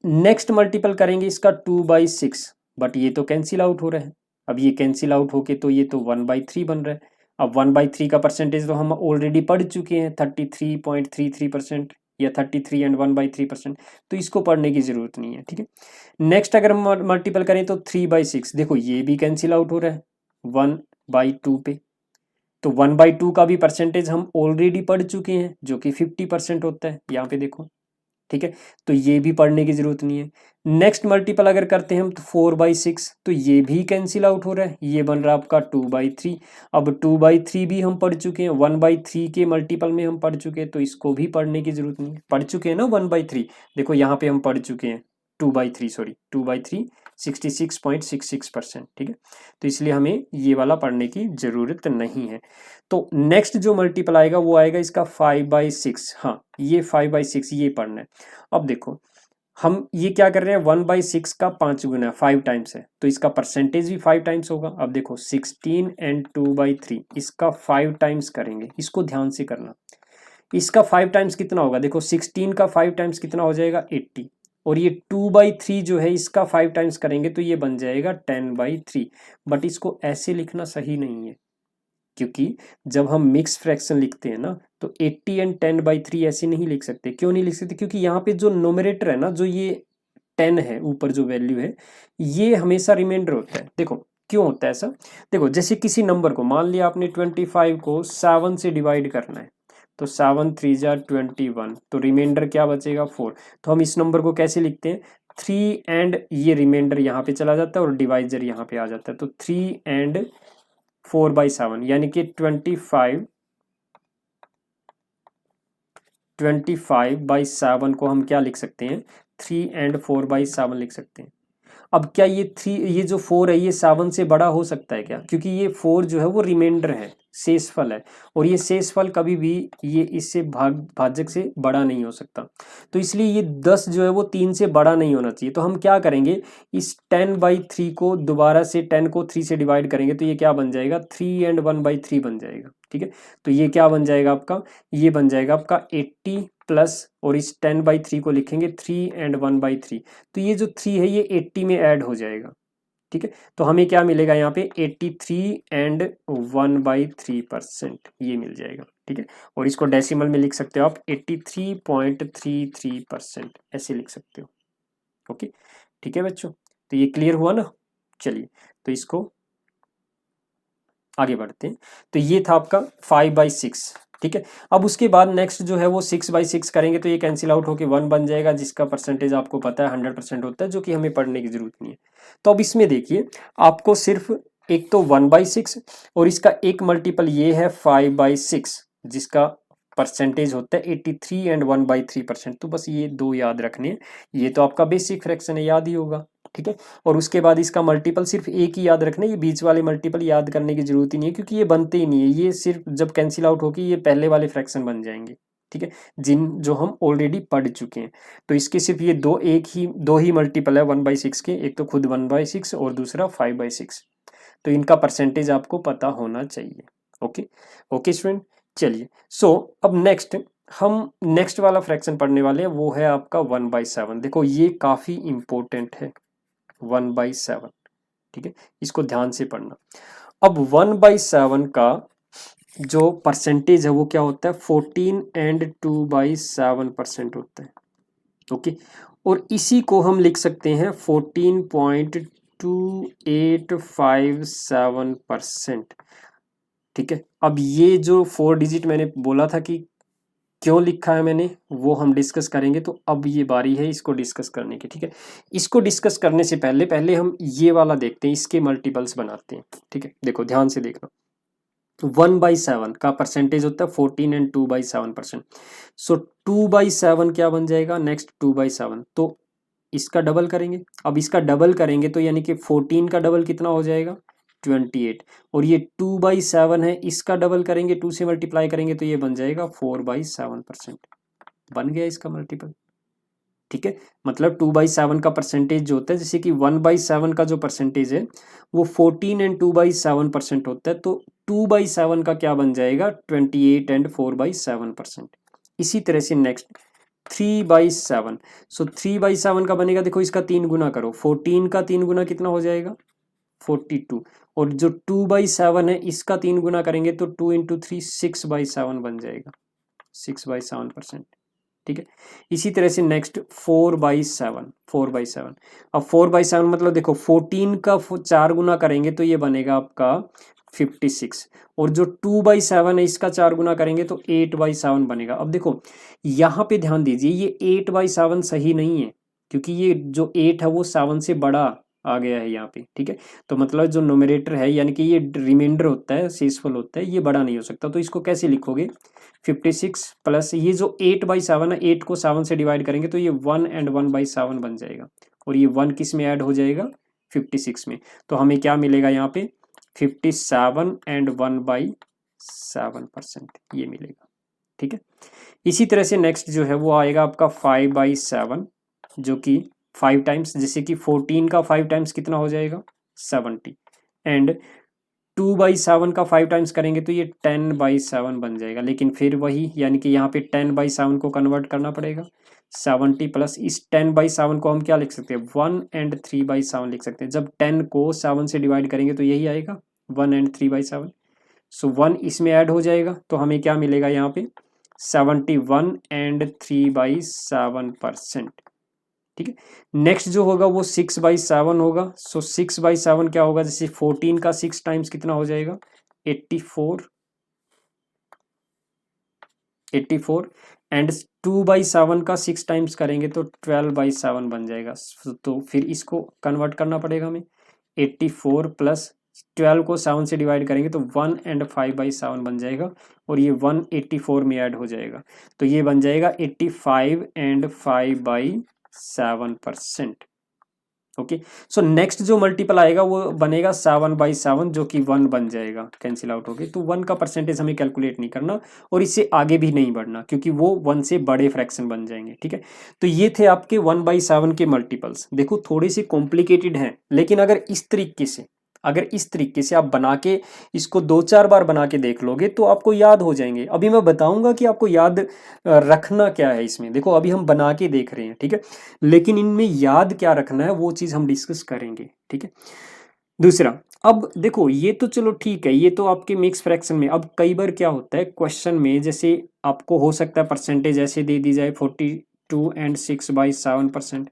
नेक्स्ट मल्टीपल करेंगे इसका 2/6, बट ये तो कैंसिल आउट हो रहा है। अब ये कैंसिल आउट होके तो ये तो 1/3 बन रहा है। अब 1/3 का परसेंटेज तो हम ऑलरेडी पढ़ चुके हैं 33.33% या 33 and 1/3%, तो इसको पढ़ने की जरूरत नहीं है। ठीक है, नेक्स्ट अगर हम मल्टीपल करें तो 3/6, देखो ये भी कैंसिल आउट हो रहा है 1/2 पे, तो 1/2 का भी परसेंटेज हम ऑलरेडी पढ़ चुके हैं जो कि 50% होता है, यहाँ पे देखो। ठीक है, तो ये भी पढ़ने की जरूरत नहीं है। नेक्स्ट मल्टीपल अगर करते हैं हम तो 4/6, तो ये भी कैंसिल आउट हो रहा है, ये बन रहा है आपका 2/3। अब 2/3 भी हम पढ़ चुके हैं, 1/3 के मल्टीपल में हम पढ़ चुके हैं, तो इसको भी पढ़ने की जरूरत नहीं है। पढ़ चुके हैं ना 1/3, देखो यहाँ पे हम पढ़ चुके हैं 2/3, सॉरी 2/3 66.66%। ठीक है, तो इसलिए हमें ये वाला पढ़ने की जरूरत नहीं है। तो नेक्स्ट जो मल्टीपल आएगा वो आएगा इसका 5/6। हाँ, ये 5/6 ये पढ़ना है। अब देखो हम ये क्या कर रहे हैं, 1/6 का 5 गुना 5 टाइम्स है, तो इसका परसेंटेज भी 5 टाइम्स होगा। अब देखो 16 and 2/3 इसका 5 टाइम्स करेंगे, इसको ध्यान से करना। इसका 5 टाइम्स कितना होगा, देखो 16 का 5 टाइम्स कितना हो जाएगा 80, और ये 2/3 जो है इसका 5 टाइम्स करेंगे तो ये बन जाएगा 10/3। बट इसको ऐसे लिखना सही नहीं है, क्योंकि जब हम मिक्स फ्रैक्शन लिखते हैं ना तो 80 and 10/3 ऐसे नहीं लिख सकते। क्यों नहीं लिख सकते, क्योंकि यहाँ पे जो नोमरेटर है ना, जो ये 10 है ऊपर जो वैल्यू है, ये हमेशा रिमाइंडर होता है। देखो क्यों होता है ऐसा, देखो जैसे किसी नंबर को मान लिया आपने 25 को 7 से डिवाइड करना है, तो 7 3 जा 21, तो रिमाइंडर क्या बचेगा 4। तो हम इस नंबर को कैसे लिखते हैं, 3 एंड ये रिमाइंडर यहाँ पे चला जाता है और डिवाइजर यहाँ पे आ जाता है, तो 3 and 4/7, यानी कि 25/7 को हम क्या लिख सकते हैं, 3 and 4/7 लिख सकते हैं। अब क्या ये जो 4 है ये 7 से बड़ा हो सकता है क्या, क्योंकि ये 4 जो है वो रिमाइंडर है, शेषफल है, और ये शेषफल कभी भी ये इससे भाजक से बड़ा नहीं हो सकता। तो इसलिए ये 10 जो है वो 3 से बड़ा नहीं होना चाहिए। तो हम क्या करेंगे, इस 10/3 को दोबारा से 10 को 3 से डिवाइड करेंगे, तो ये क्या बन जाएगा 3 and 1/3 बन जाएगा। ठीक है, तो ये क्या बन जाएगा आपका, ये बन जाएगा आपका 80 प्लस, और इस 10/3 को लिखेंगे 3 and 1/3, तो ये जो 3 है ये 80 में ऐड हो जाएगा। ठीक है, तो हमें क्या मिलेगा यहाँ पे 83 and 1/3% ये मिल जाएगा। ठीक है, और इसको डेसिमल में लिख सकते हो आप 83.33%, ऐसे लिख सकते हो। ओके, ठीक है बच्चों, तो ये क्लियर हुआ ना। चलिए तो इसको आगे बढ़ते हैं। तो ये था आपका 5/6। ठीक है, अब उसके बाद नेक्स्ट जो है वो 6/6 करेंगे, तो ये कैंसिल आउट होके 1 बन जाएगा, जिसका परसेंटेज आपको पता है 100% होता है, जो कि हमें पढ़ने की जरूरत नहीं है। तो अब इसमें देखिए आपको सिर्फ एक तो 1/6 और इसका एक मल्टीपल ये है 5/6, जिसका परसेंटेज होता है 83 and 1/3%। तो बस ये दो याद रखने हैं, ये तो आपका बेसिक फ्रैक्शन है, याद ही होगा। ठीक है, और उसके बाद इसका मल्टीपल सिर्फ एक ही याद रखना है, ये बीच वाले मल्टीपल याद करने की जरूरत ही नहीं है, क्योंकि ये बनते ही नहीं है, ये सिर्फ जब कैंसिल आउट होगी ये पहले वाले फ्रैक्शन बन जाएंगे। ठीक है, जो हम ऑलरेडी पढ़ चुके हैं। तो इसके सिर्फ ये दो ही मल्टीपल है 1/6 के, एक तो खुद 1/6 और दूसरा 5/6। तो इनका परसेंटेज आपको पता होना चाहिए। ओके ओके स्टूडेंट, चलिए अब हम नेक्स्ट वाला फ्रैक्शन पढ़ने वाले हैं, वो है आपका 1/7। देखो ये काफी इंपॉर्टेंट है 1/7। ठीक है, इसको ध्यान से पढ़ना। अब 1/7 का जो परसेंटेज है वो क्या होता है 14 एंड 2/7% होता है। ओके, और इसी को हम लिख सकते हैं 14.2857%। ठीक है, अब ये जो 4 डिजिट मैंने बोला था कि क्यों लिखा है मैंने, वो हम डिस्कस करेंगे। तो अब ये बारी है इसको डिस्कस करने की। ठीक है, इसको डिस्कस करने से पहले पहले हम ये वाला देखते हैं, इसके मल्टीपल्स बनाते हैं। ठीक है, देखो ध्यान से देखना, 1/7 का परसेंटेज होता है 14 एंड 2/7%। सो 2/7 क्या बन जाएगा, नेक्स्ट 2/7, तो इसका डबल करेंगे। अब इसका डबल करेंगे तो यानी कि 14 का डबल कितना हो जाएगा 28, और ये 2/7 है, इसका डबल करेंगे, 2 से मल्टीप्लाई करेंगे तो ये बन जाएगा 4/7%। बन गया इसका मल्टीपल। ठीक है, मतलब 2/7 का परसेंटेज जो होता है, जैसे कि 1/7 का जो परसेंटेज है वो 14 एंड 2/7% होता है, तो 2/7 का क्या बन जाएगा 28 एंड 4/7%। इसी तरह से नेक्स्ट 3/7, सो 3/7 का बनेगा, देखो इसका 3 गुना करो, 14 का 3 गुना कितना हो जाएगा 42, और जो 2/7 है इसका 3 गुना करेंगे तो 2 इंटू 3 6/7 बन जाएगा, 6/7%। ठीक है, इसी तरह से नेक्स्ट 4/7, 4/7। अब 4/7 मतलब देखो 14 का 4 गुना करेंगे तो ये बनेगा आपका 56, और जो 2/7 है इसका 4 गुना करेंगे तो 8/7 बनेगा। अब देखो यहाँ पे ध्यान दीजिए, ये 8/7 सही नहीं है, क्योंकि ये जो 8 है वो 7 से बड़ा आ गया है यहाँ पे। ठीक है, तो मतलब जो नोमिनेटर है यानी कि ये रिमाइंडर होता है, शेषफल होता है, ये बड़ा नहीं हो सकता। तो इसको कैसे लिखोगे 56 प्लस ये जो 8/7 है, 8 को 7 से डिवाइड करेंगे तो ये 1 एंड 1/7 बन जाएगा, और ये 1 किस में ऐड हो जाएगा 56 में। तो हमें क्या मिलेगा यहाँ पे 57 एंड 1/7% ये मिलेगा। ठीक है, इसी तरह से नेक्स्ट जो है वो आएगा आपका 5/7, जो कि 5 टाइम्स, जैसे कि 14 का 5 टाइम्स कितना हो जाएगा 70, एंड 2/7 का 5 टाइम्स करेंगे तो ये 10/7 बन जाएगा। लेकिन फिर वही, यानी कि यहाँ पे 10/7 को कन्वर्ट करना पड़ेगा, 70 प्लस इस 10/7 को हम क्या लिख सकते हैं 1 एंड 3/7 लिख सकते हैं। जब 10 को 7 से डिवाइड करेंगे तो यही आएगा 1 एंड 3/7। सो 1 इसमें ऐड हो जाएगा तो हमें क्या मिलेगा यहाँ पे 71 एंड 3/7%। ठीक है, नेक्स्ट जो होगा वो 6/7 होगा। सो 6/7 क्या होगा, जैसे 14 का 6 टाइम्स कितना हो जाएगा 84, 84, एंड 2/7 का 6 टाइम्स करेंगे तो 12/7 बन जाएगा। तो फिर इसको कन्वर्ट करना पड़ेगा हमें, 84 प्लस 12 को 7 से डिवाइड करेंगे तो 1 एंड 5/7 बन जाएगा, और ये 1 84 में ऐड हो जाएगा, तो ये बन जाएगा 85 एंड 5/7%। ओके, सो नेक्स्ट जो मल्टीपल आएगा वो बनेगा 7/7, जो कि 1 बन जाएगा, कैंसिल आउट हो गए। तो 1 का परसेंटेज हमें कैलकुलेट नहीं करना और इससे आगे भी नहीं बढ़ना, क्योंकि वो 1 से बड़े फ्रैक्शन बन जाएंगे। ठीक है, तो ये थे आपके 1/7 के मल्टीपल्स। देखो थोड़े से कॉम्प्लिकेटेड हैं, लेकिन अगर इस तरीके से आप बना के इसको 2-4 बार बना के देख लोगे तो आपको याद हो जाएंगे। अभी मैं बताऊंगा कि आपको याद रखना क्या है इसमें। देखो अभी हम बना के देख रहे हैं, ठीक है, लेकिन इनमें याद क्या रखना है वो चीज हम डिस्कस करेंगे। ठीक है, दूसरा, अब देखो ये तो चलो ठीक है, ये तो आपके मिक्स फ्रैक्शन में। अब कई बार क्या होता है क्वेश्चन में, जैसे आपको हो सकता है परसेंटेज ऐसे दे दी जाए 42 एंड 6/7%।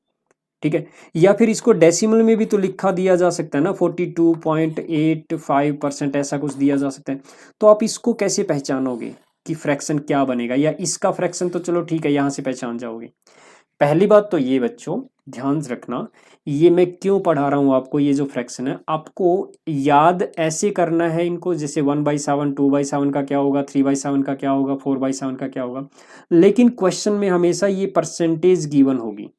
ठीक है, या फिर इसको डेसिमल में भी तो लिखा दिया जा सकता है ना, 42.85% ऐसा कुछ दिया जा सकता है। तो आप इसको कैसे पहचानोगे कि फ्रैक्शन क्या बनेगा, या इसका फ्रैक्शन तो चलो ठीक है यहाँ से पहचान जाओगे। पहली बात तो ये बच्चों ध्यान रखना, ये मैं क्यों पढ़ा रहा हूँ आपको, ये जो फ्रैक्शन है आपको याद ऐसे करना है इनको, जैसे 1/7, 2/7 का क्या होगा, 3/7 का क्या होगा, 4/7 का क्या होगा, लेकिन क्वेश्चन में हमेशा ये परसेंटेज गिवन होगी।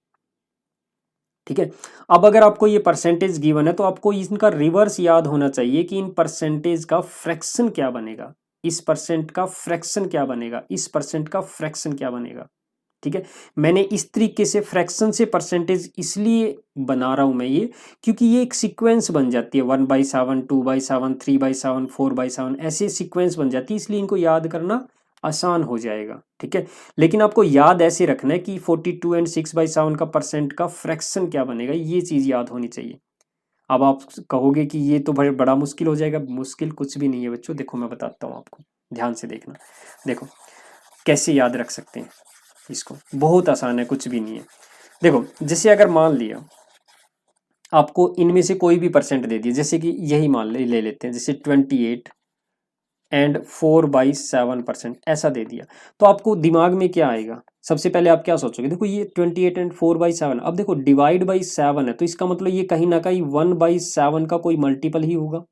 ठीक है, अब अगर आपको ये परसेंटेज गिवन है तो आपको इनका रिवर्स याद होना चाहिए कि इन परसेंटेज का फ्रैक्शन क्या बनेगा, इस परसेंट का फ्रैक्शन क्या बनेगा, इस परसेंट का फ्रैक्शन क्या बनेगा। ठीक है, मैंने इस तरीके से फ्रैक्शन से परसेंटेज इसलिए बना रहा हूं मैं ये, क्योंकि ये एक सीक्वेंस बन जाती है 1/7, 2/7, 3/7, 4/7, ऐसे सीक्वेंस बन जाती है, इसलिए इनको याद करना आसान हो जाएगा। ठीक है, लेकिन आपको याद ऐसे रखना है कि 42 एंड 6/7 का परसेंट का फ्रैक्शन क्या बनेगा, ये चीज याद होनी चाहिए। अब आप कहोगे कि ये तो बड़ा मुश्किल हो जाएगा, मुश्किल कुछ भी नहीं है बच्चों, देखो मैं बताता हूँ आपको। ध्यान से देखना। देखो कैसे याद रख सकते हैं इसको, बहुत आसान है, कुछ भी नहीं है। देखो जैसे अगर मान लिया आपको इनमें से कोई भी परसेंट दे दिया, जैसे कि यही मान ले लेते हैं, जैसे 28 एंड 4/7% ऐसा दे दिया, तो आपको दिमाग में क्या आएगा? सबसे पहले आप क्या सोचोगे? देखो ये 28 एंड 4/7, अब देखो डिवाइड बाई 7 है, तो इसका मतलब ये कहीं ना कहीं 1/7 का कोई मल्टीपल ही होगा,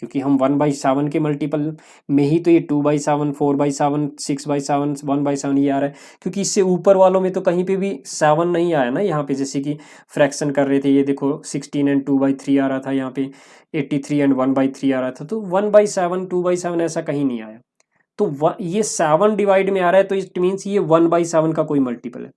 क्योंकि हम 1/7 के मल्टीपल में ही तो ये 2/7, 4/7, 6/7, 1/7 ये आ रहा है, क्योंकि इससे ऊपर वालों में तो कहीं पे भी 7 नहीं आया ना। यहाँ पे जैसे कि फ्रैक्शन कर रहे थे, ये देखो 16 एंड 2/3 आ रहा था, यहाँ पे 83 एंड 1/3 आ रहा था, तो 1/7, 2/7 ऐसा कहीं नहीं आया। तो ये 7 डिवाइड में आ रहा है, तो इट मीन्स ये 1/7 का कोई मल्टीपल है।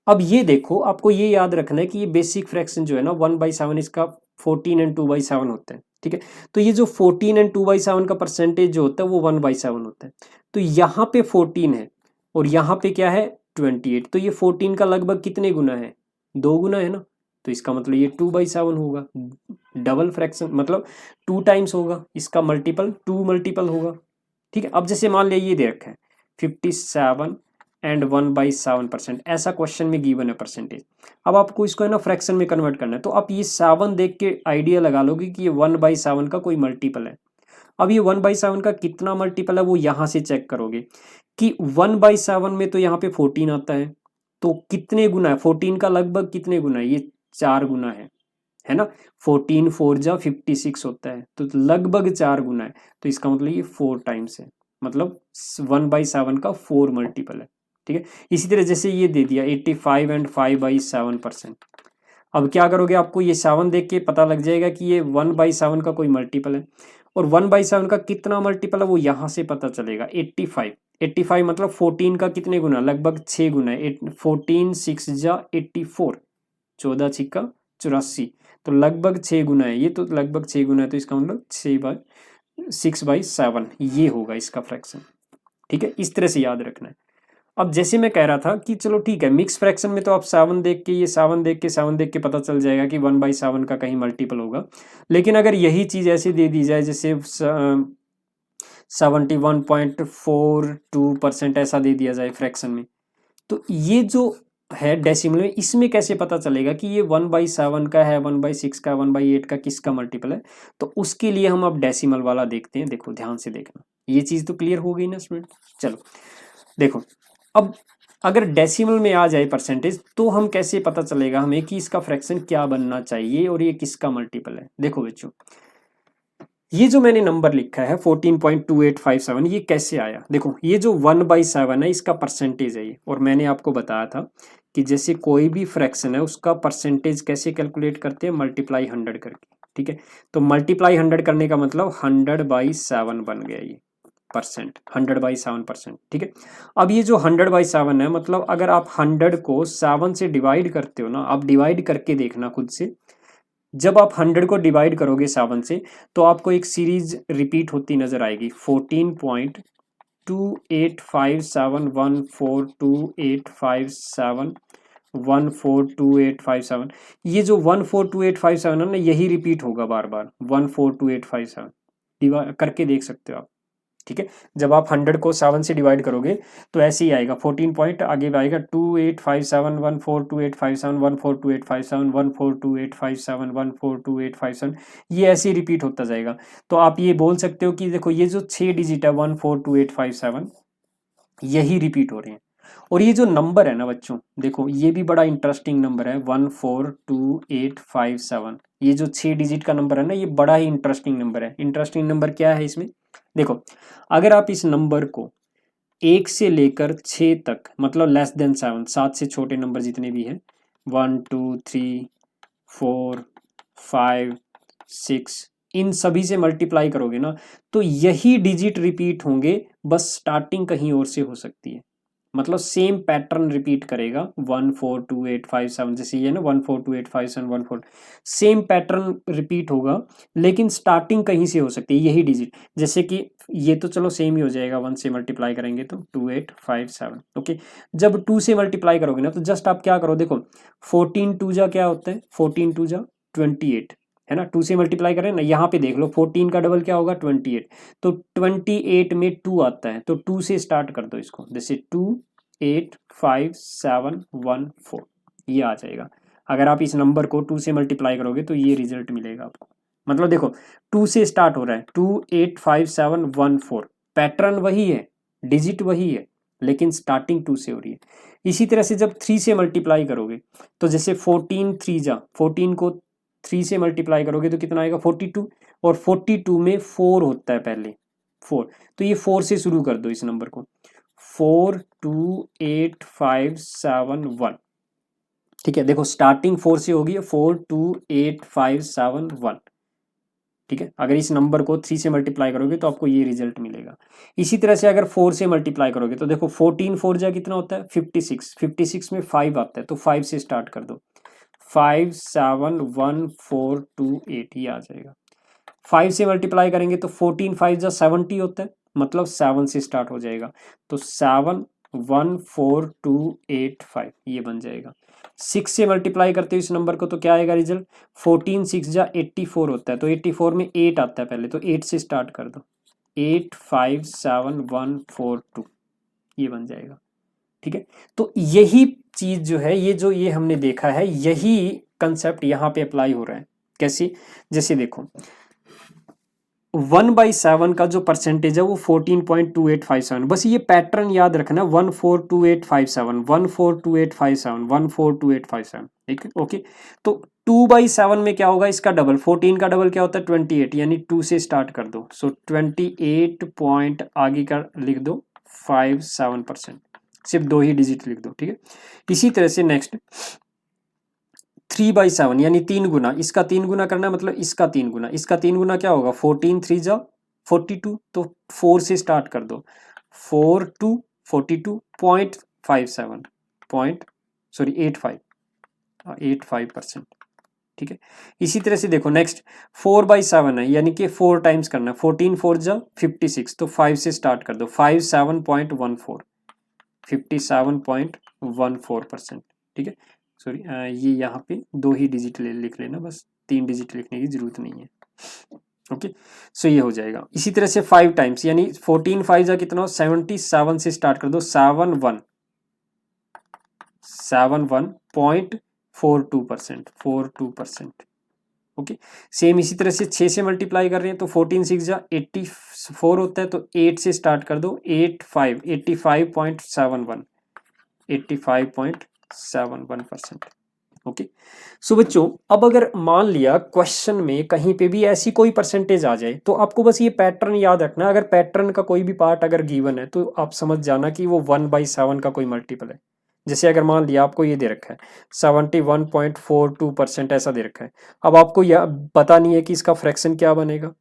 अब ये देखो, आपको ये याद रखना है कि ये बेसिक फ्रैक्शन जो है ना 1/7, इसका 14 एंड 2/7 होता है, ठीक है। तो ये जो 14 एंड 2/7 का परसेंटेज जो होता है वो 1/7 होता है। तो यहाँ पे 14 है और यहाँ पे क्या है 28, तो ये 14 का लगभग कितने गुना है? 2 गुना है ना, तो इसका मतलब ये 2/7 होगा। डबल फ्रैक्शन मतलब 2 टाइम्स होगा, इसका मल्टीपल 2 मल्टीपल होगा, ठीक है। अब जैसे मान लिया ये दे रखा है 57 एंड 1/7%, ऐसा क्वेश्चन में गिवन है परसेंटेज। अब आपको इसको है ना फ्रैक्शन में कन्वर्ट करना है, तो आप ये 7 देख के आइडिया लगा लोगे कि ये 1/7 का कोई मल्टीपल है। अब ये 1/7 का कितना मल्टीपल है वो यहाँ से चेक करोगे कि 1/7 में तो यहाँ पे 14 आता है, तो कितने गुना है 14 का? लगभग कितने गुना है? ये 4 गुना है ना। 14 4 जा 56 होता है, तो लगभग 4 गुना है, तो इसका मतलब ये 4 टाइम्स है, मतलब 1/7 का 4 मल्टीपल है, ठीक है। इसी तरह जैसे ये दे दिया 85 एंड 5/7%, अब क्या करोगे? आपको ये 7 देख के पता लग जाएगा कि ये 1/7 का कोई मल्टीपल है, और 1/7 का कितना मल्टीपल है वो यहाँ से पता चलेगा। 85 मतलब 14 का कितने गुना? लगभग 6 गुना है। 14 6 जा 84, 14 छिक्का 84, तो लगभग 6 गुना है, ये तो लगभग 6 गुना है, तो इसका मतलब 6/7 ये होगा इसका फ्रैक्शन, ठीक है। इस तरह से याद रखना है। अब जैसे मैं कह रहा था कि चलो ठीक है, मिक्स फ्रैक्शन में तो आप 7 देख के, ये 7 देख के पता चल जाएगा कि 1/7 का कहीं मल्टीपल होगा। लेकिन अगर यही चीज ऐसे दे दी जाए, जैसे 71.42% ऐसा दे दिया जाए फ्रैक्शन में, तो ये जो है डेसिमल में, इसमें कैसे पता चलेगा कि ये 1/7 का है, 1/6 का, 1/8 का, किसका मल्टीपल है? तो उसके लिए हम अब डेसिमल वाला देखते हैं। देखो ध्यान से देखना, ये चीज तो क्लियर हो गई ना स्टूडेंट। चलो देखो, अब अगर डेसिमल में आ जाए परसेंटेज, तो हम कैसे पता चलेगा हमें कि इसका फ्रैक्शन क्या बनना चाहिए और ये किसका मल्टीपल है? देखो बच्चों, ये जो मैंने नंबर लिखा है 14.2857, ये कैसे आया? देखो ये जो 1/7 है इसका परसेंटेज है ये, और मैंने आपको बताया था कि जैसे कोई भी फ्रैक्शन है उसका परसेंटेज कैसे कैलकुलेट करते हैं? मल्टीप्लाई 100 करके, ठीक है। तो मल्टीप्लाई 100 करने का मतलब 100/7 बन गया ये परसेंट, 100/7%, ठीक है। अब ये जो 100/7 है, मतलब अगर आप 100 को 7 से डिवाइड करते हो ना, आप डिवाइड करके देखना खुद से, जब आप 100 को डिवाइड करोगे 7 से, तो आपको एक सीरीज रिपीट होती नजर आएगी, 14.2857142857142857। ये जो 142857 है ना, यही रिपीट होगा बार बार, 142857 डिवाइड करके देख सकते हो आप, ठीक है। जब आप 100 को 7 से डिवाइड करोगे तो ऐसे ही आएगा, 14 पॉइंट आगे आएगा 2857142857142857142857 ये ऐसे ही रिपीट होता जाएगा। तो आप ये बोल सकते हो कि देखो ये जो 6 डिजिट है 14287 यही रिपीट हो रहे हैं। और ये जो नंबर है ना बच्चों, देखो ये भी बड़ा इंटरेस्टिंग नंबर है 14287, ये जो 6 डिजिट का नंबर है ना, ये बड़ा ही इंटरेस्टिंग नंबर है। इंटरेस्टिंग नंबर क्या है इसमें? देखो अगर आप इस नंबर को 1 से लेकर 6 तक, मतलब लेस देन 7, 7 से छोटे नंबर जितने भी हैं, 1 2 3 4 5 6, इन सभी से मल्टीप्लाई करोगे ना, तो यही डिजिट रिपीट होंगे, बस स्टार्टिंग कहीं और से हो सकती है। मतलब सेम पैटर्न रिपीट करेगा 14285 जैसे ये ना 14285 सेम पैटर्न रिपीट होगा, लेकिन स्टार्टिंग कहीं से हो सकती है यही डिजिट। जैसे कि ये तो चलो सेम ही हो जाएगा, 1 से मल्टीप्लाई करेंगे तो 2857, ओके। जब 2 से मल्टीप्लाई करोगे ना, तो जस्ट आप क्या करो, देखो 14 2 जा क्या होता है, 14 2 जा 28, है ना, 2 से मल्टीप्लाई करें ना, यहाँ पे देख लो 14 का डबल क्या होगा 28, तो 28 में 2 आता है, तो 2 से स्टार्ट कर दो इसको, जैसे 2 8 5 7 1 4 ये आ जाएगा। अगर आप इस नंबर को 2 से मल्टीप्लाई करोगे तो ये रिजल्ट मिलेगा आपको। मतलब देखो 2 से स्टार्ट हो रहा है, 2 8 5 7 1 4, पैटर्न वही है, डिजिट वही है, लेकिन स्टार्टिंग 2 से हो रही है। इसी तरह से जब 3 से मल्टीप्लाई करोगे तो जैसे 14 3 जा 14 को 3 से मल्टीप्लाई करोगे तो कितना आएगा 42, और 42 में 4 होता है पहले 4, तो ये 4 से शुरू कर दो इस नंबर को, 4 2 8 5 7 1, ठीक है। देखो स्टार्टिंग 4 से होगी, 4 2 8 5 7 1, ठीक है। अगर इस नंबर को 3 से मल्टीप्लाई करोगे तो आपको ये रिजल्ट मिलेगा। इसी तरह से अगर 4 से मल्टीप्लाई करोगे तो देखो 14 4 जा कितना होता है 56, 56 में 5 आता है, तो 5 से स्टार्ट कर दो, 5 7 1 4 2 8 ये आ जाएगा। 5 से मल्टीप्लाई करेंगे तो 14 5 जा 70 होता है, मतलब 7 से स्टार्ट हो जाएगा, तो 7 1 4 2 8 5 ये बन जाएगा। 6 से मल्टीप्लाई करते हो इस नंबर को तो क्या आएगा रिजल्ट, 14 6 जा 84 होता है, तो 84 में 8 आता है पहले, तो 8 से स्टार्ट कर दो, 8 5 7 1 4 2 ये बन जाएगा, ठीक है। तो यही चीज जो है, ये हमने देखा है, यही कंसेप्ट यहाँ पे अप्लाई हो रहा है। कैसे, जैसे देखो 1/7 का जो परसेंटेज है वो 14.2857, बस ये पैटर्न याद रखना, 142857 142857 142857, ठीक है ओके। तो 2/7 में क्या होगा, इसका डबल, 14 का डबल क्या होता है 28, यानी 2 से स्टार्ट कर दो, सो 28 पॉइंट आगे का लिख दो 57%, सिर्फ 2 ही डिजिट लिख दो, ठीक है। इसी तरह से नेक्स्ट 3/7 यानी 3 गुना, इसका 3 गुना करना है, मतलब इसका 3 गुना, इसका 3 गुना क्या होगा 14 3 जा 42, तो 4 से स्टार्ट कर दो, 4 2 42.57 85%, ठीक है। इसी तरह से देखो नेक्स्ट 4/7 है, यानी कि 4 टाइम्स करना है, 14 4 जा 56, तो 5 से स्टार्ट कर दो, 57.14 57.14%, ठीक है। सॉरी ये यहाँ पे 2 ही डिजिट लिख लेना, बस 3 डिजिट लिखने की जरूरत नहीं है, ओके। सो ये हो जाएगा। इसी तरह से 5 टाइम्स, यानी 14 5 जा कितना हो 77 से स्टार्ट कर दो, 71.42%, 42%, ओके। सेम इसी तरह से 6 से मल्टीप्लाई कर रहे हैं तो 14 6 जा 84 होता है, तो 8 से स्टार्ट कर दो, 85.71 85.71%, ओके। सो बच्चों अब अगर मान लिया क्वेश्चन में कहीं पे भी ऐसी कोई परसेंटेज आ जाए तो आपको बस ये पैटर्न याद रखना, अगर पैटर्न का कोई भी पार्ट अगर गिवन है तो आप समझ जाना कि वो 1/7 का कोई मल्टीपल है। जैसे अगर मान लिया आपको ये दे रखा है 71.42% ऐसा दे रखा है, अब आपको यह पता नहीं है कि इसका फ्रैक्शन क्या बनेगा।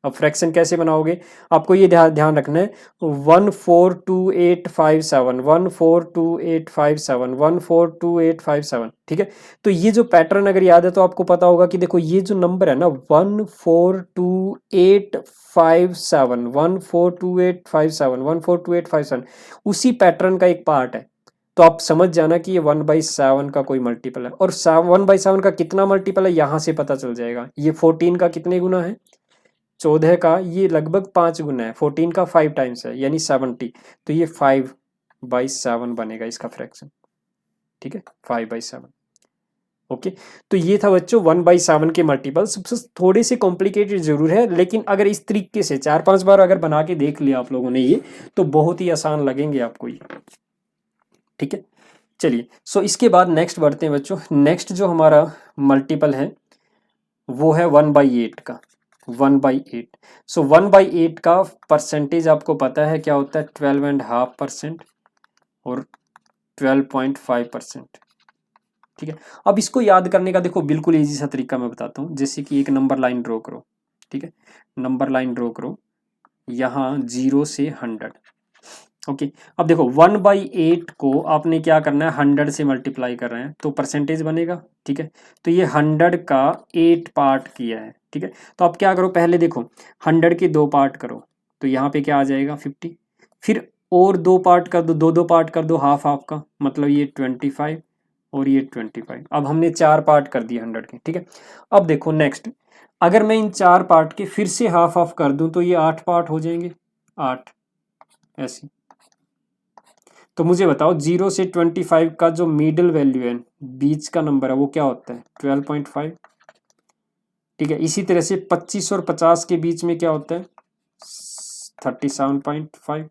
अब फ्रैक्शन कैसे बनाओगे, आपको ये ध्यान रखना है 142857 142857 142857, ठीक है। तो ये जो पैटर्न अगर याद है तो आपको पता होगा कि देखो ये जो नंबर है ना 142857 142857 142857 उसी पैटर्न का एक पार्ट है, तो आप समझ जाना कि ये 1/7 का कोई मल्टीपल है। और 1/7 का कितना मल्टीपल है यहाँ से पता चल जाएगा, ये 14 का कितने गुना है 14 का, ये लगभग 5 गुना है, 14 का 5 टाइम्स है यानी 70, तो ये 5/7 बनेगा इसका फ्रैक्शन, ठीक है 5/7, ओके। तो ये था बच्चों 1/7 के मल्टीपल्स, थोड़े से कॉम्प्लिकेटेड जरूर है, लेकिन अगर इस तरीके से 4-5 बार अगर बना के देख लिया आप लोगों ने ये, तो बहुत ही आसान लगेंगे आपको ये, ठीक है। चलिए सो इसके बाद नेक्स्ट बढ़ते हैं बच्चों। नेक्स्ट जो हमारा मल्टीपल है वो है 1/8 का, 1/8। सो 1/8 का परसेंटेज आपको पता है क्या होता है 12.5% और 12.5%, ठीक है। अब इसको याद करने का देखो बिल्कुल इजी सा तरीका मैं बताता हूँ, जैसे कि एक नंबर लाइन ड्रॉ करो, ठीक है। नंबर लाइन ड्रॉ करो यहाँ 0 से 100, ओके। अब देखो 1/8 को आपने क्या करना है 100 से मल्टीप्लाई कर रहे हैं तो परसेंटेज बनेगा, ठीक है। तो ये 100 का 8 पार्ट किया है, ठीक है। तो आप क्या करो पहले देखो 100 के 2 पार्ट करो, तो यहाँ पे क्या आ जाएगा 50, फिर और 2 पार्ट कर दो, 2 पार्ट कर दो हाफ हाफ का, मतलब ये 25 और ये 25। अब हमने 4 पार्ट कर दिए 100 के, ठीक है। अब देखो नेक्स्ट अगर मैं इन 4 पार्ट के फिर से हाफ हाफ कर दूं तो ये 8 पार्ट हो जाएंगे, 8 ऐसे। तो मुझे बताओ 0 से 25 का जो मिडिल वैल्यू है, बीच का नंबर है, वो क्या होता है? 12.5। ठीक है, इसी तरह से 25 और 50 के बीच में क्या होता है? 37.5।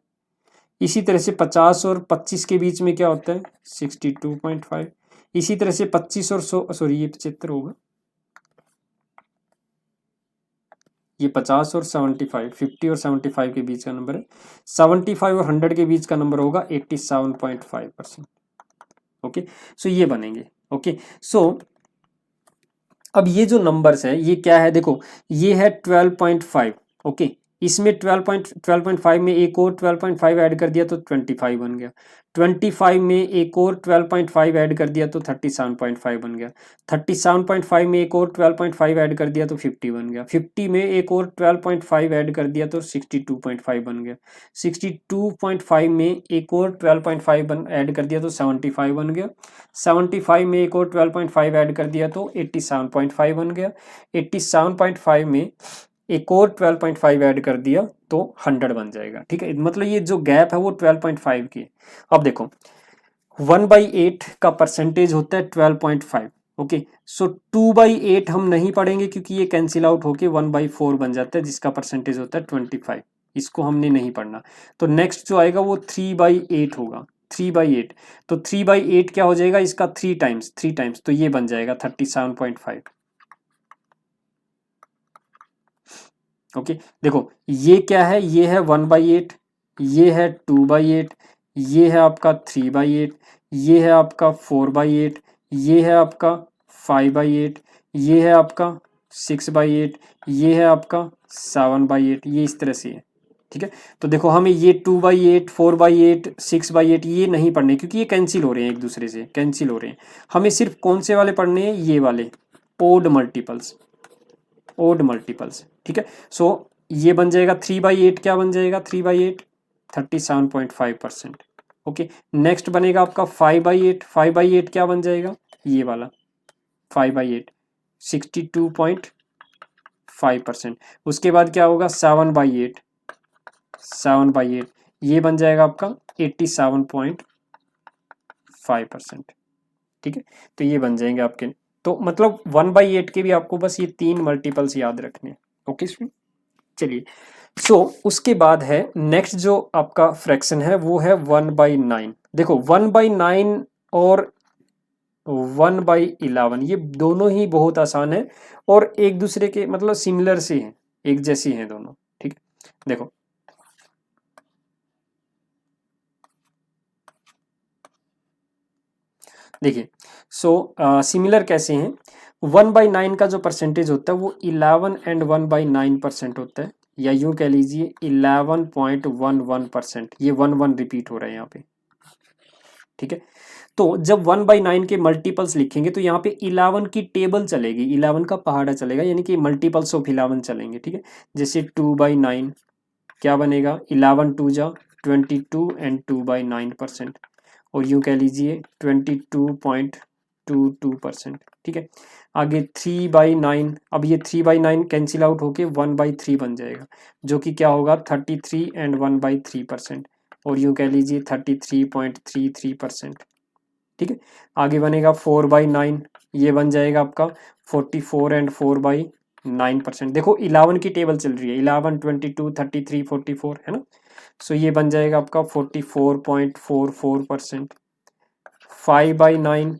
इसी तरह से 50 और 25 के बीच में क्या होता है? 62.5। इसी तरह से 25 और 100, सॉरी ये 75 होगा, ये 50 और 75, 50 और 75 के बीच का नंबर है। 75 और 100 के बीच का नंबर होगा 87.5%। ओके, सो ये बनेंगे। ओके, सो अब ये जो नंबर्स है ये क्या है? देखो ये है 12.5। ओके, इसमें 12.5 में एक और 12.5 ऐड कर दिया तो 25 बन गया। 25 में एक और 12.5 ऐड कर दिया तो 37.5 बन गया। 37.5 में एक और 12.5 ऐड कर दिया तो 50 बन गया। 50 में एक और 12.5 ऐड कर दिया तो 62.5 बन गया। 62.5 में एक और 12.5 ऐड कर दिया तो 75 बन गया। 75 में एक और 12.5 ऐड कर दिया तो 87.5 बन गया। 87.5 में एक और 12.5 ऐड कर दिया तो 100 बन जाएगा। ठीक है, मतलब ये जो गैप है वो 12.5 की है। अब देखो 1/8 का परसेंटेज होता है 12.5। ओके, सो 2/8 हम नहीं पढ़ेंगे क्योंकि ये कैंसिल आउट होके 1/4 बन जाता है जिसका परसेंटेज होता है 25। इसको हमने नहीं पढ़ना। तो नेक्स्ट जो आएगा वो 3/8 होगा। 3/8, तो 3/8 क्या हो जाएगा? इसका 3 टाइम्स, तो ये बन जाएगा 37.5। ओके, देखो ये क्या है? ये है 1/8, ये है 2/8, ये है आपका 3/8, ये है आपका 4/8, ये है आपका 5/8, ये है आपका 6/8, ये है आपका 7/8। ये इस तरह से है। ठीक है, तो देखो हमें ये 2/8, 4/8, 6/8 ये नहीं पढ़ने क्योंकि ये कैंसिल हो रहे हैं, एक दूसरे से कैंसिल हो रहे हैं। हमें सिर्फ कौन से वाले पढ़ने हैं? ये वाले ओड मल्टीपल्स, ओड मल्टीपल्स। ठीक है, सो ये बन जाएगा 3/8। क्या बन जाएगा? 3/8 37.5%। ओके, नेक्स्ट बनेगा आपका 5/8। 5/8 क्या बन जाएगा? ये वाला 5/8 62.5%। उसके बाद क्या होगा? 7/8, 7/8 ये बन जाएगा आपका 87.5%। ठीक है, तो ये बन जाएंगे आपके। तो मतलब 1/8 के भी आपको बस ये 3 मल्टीपल्स याद रखने हैं। ओके इसमें चलिए, सो उसके बाद है नेक्स्ट जो आपका फ्रैक्शन है वो है 1/9। देखो 1/9 और 1/11 ये दोनों ही बहुत आसान है और एक दूसरे के मतलब सिमिलर से हैं, एक जैसी हैं दोनों। ठीक है, देखो देखिए, सो सिमिलर कैसे हैं? 1/9 का जो परसेंटेज होता है वो 11 एंड 1/9% होता है, या यूं कह लीजिए 11.11%। ये 1 रिपीट हो रहा है यहाँ पे। ठीक है, तो जब 1/9 के मल्टीपल्स लिखेंगे तो यहाँ पे 11 की टेबल चलेगी, 11 का पहाड़ा चलेगा, यानी कि मल्टीपल्स ऑफ 11 चलेंगे। ठीक है, जैसे 2/9 क्या बनेगा? 11 2 जा 22 एंड 2/9%, और यूं कह लीजिए 22.22%। ठीक है, आगे 3/9, अब ये 3/9 कैंसिल आउट होके 1/3 बन जाएगा, जो कि क्या होगा? 33 एंड 1/3%, और यूं कह लीजिए 33.33%। ठीक है, आगे बनेगा 4/9, ये बन जाएगा आपका 44 एंड 4/9%। देखो 11 की टेबल चल रही है, 11 22 33 44 है ना, सो ये बन जाएगा आपका 44.44%। 5/9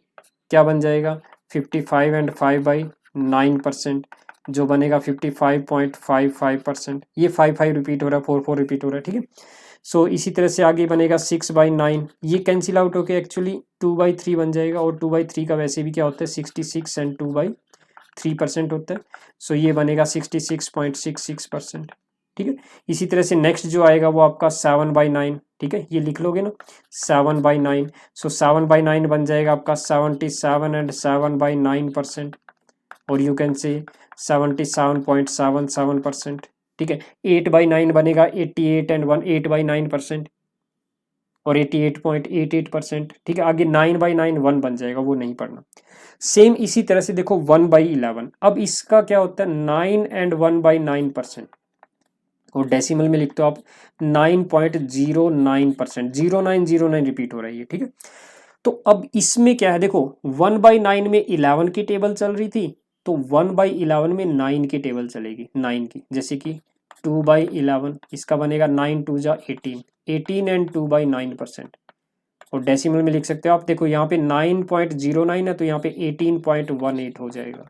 क्या बन जाएगा? 55 एंड 5/9%, जो बनेगा 55.55%। ये 5 रिपीट हो रहा है, 4 रिपीट हो रहा है। ठीक है, सो इसी तरह से आगे बनेगा 6/9, ये कैंसिल आउट होके एक्चुअली 2/3 बन जाएगा, और 2/3 का वैसे भी क्या होता है? 66 एंड 2/3% होता है, सो ये बनेगा 66.66%। ठीक है, इसी तरह से नेक्स्ट जो आएगा वो आपका 7/9। ठीक है, ये लिख लोगे ना 7/9, सो 7/9 बन जाएगा आपका 77 एंड 7/9%, और यू कैन से 77.77%। ठीक है, 8/9 बनेगा 88 एंड 8/9%। और 88.88%। ठीक है, आगे 9/9 1 बन जाएगा, वो नहीं पढ़ना। सेम इसी तरह से देखो 1/11, अब इसका क्या होता है 9 एंड 1/9%, और डेसिमल में लिखते हो आप 9.09%, 0909 रिपीट हो रही है। ठीक है, तो अब इसमें क्या है देखो 1/9 में 11 की टेबल चल रही थी, तो 1/11 में 9 की टेबल चलेगी, 9 की, जैसे कि 2/11 इसका बनेगा 9 2 जा 18, 18 एंड 2/9%, और डेसिमल में लिख सकते हो आप, देखो यहाँ पे 9.09 है तो यहाँ पे 18.18 हो जाएगा।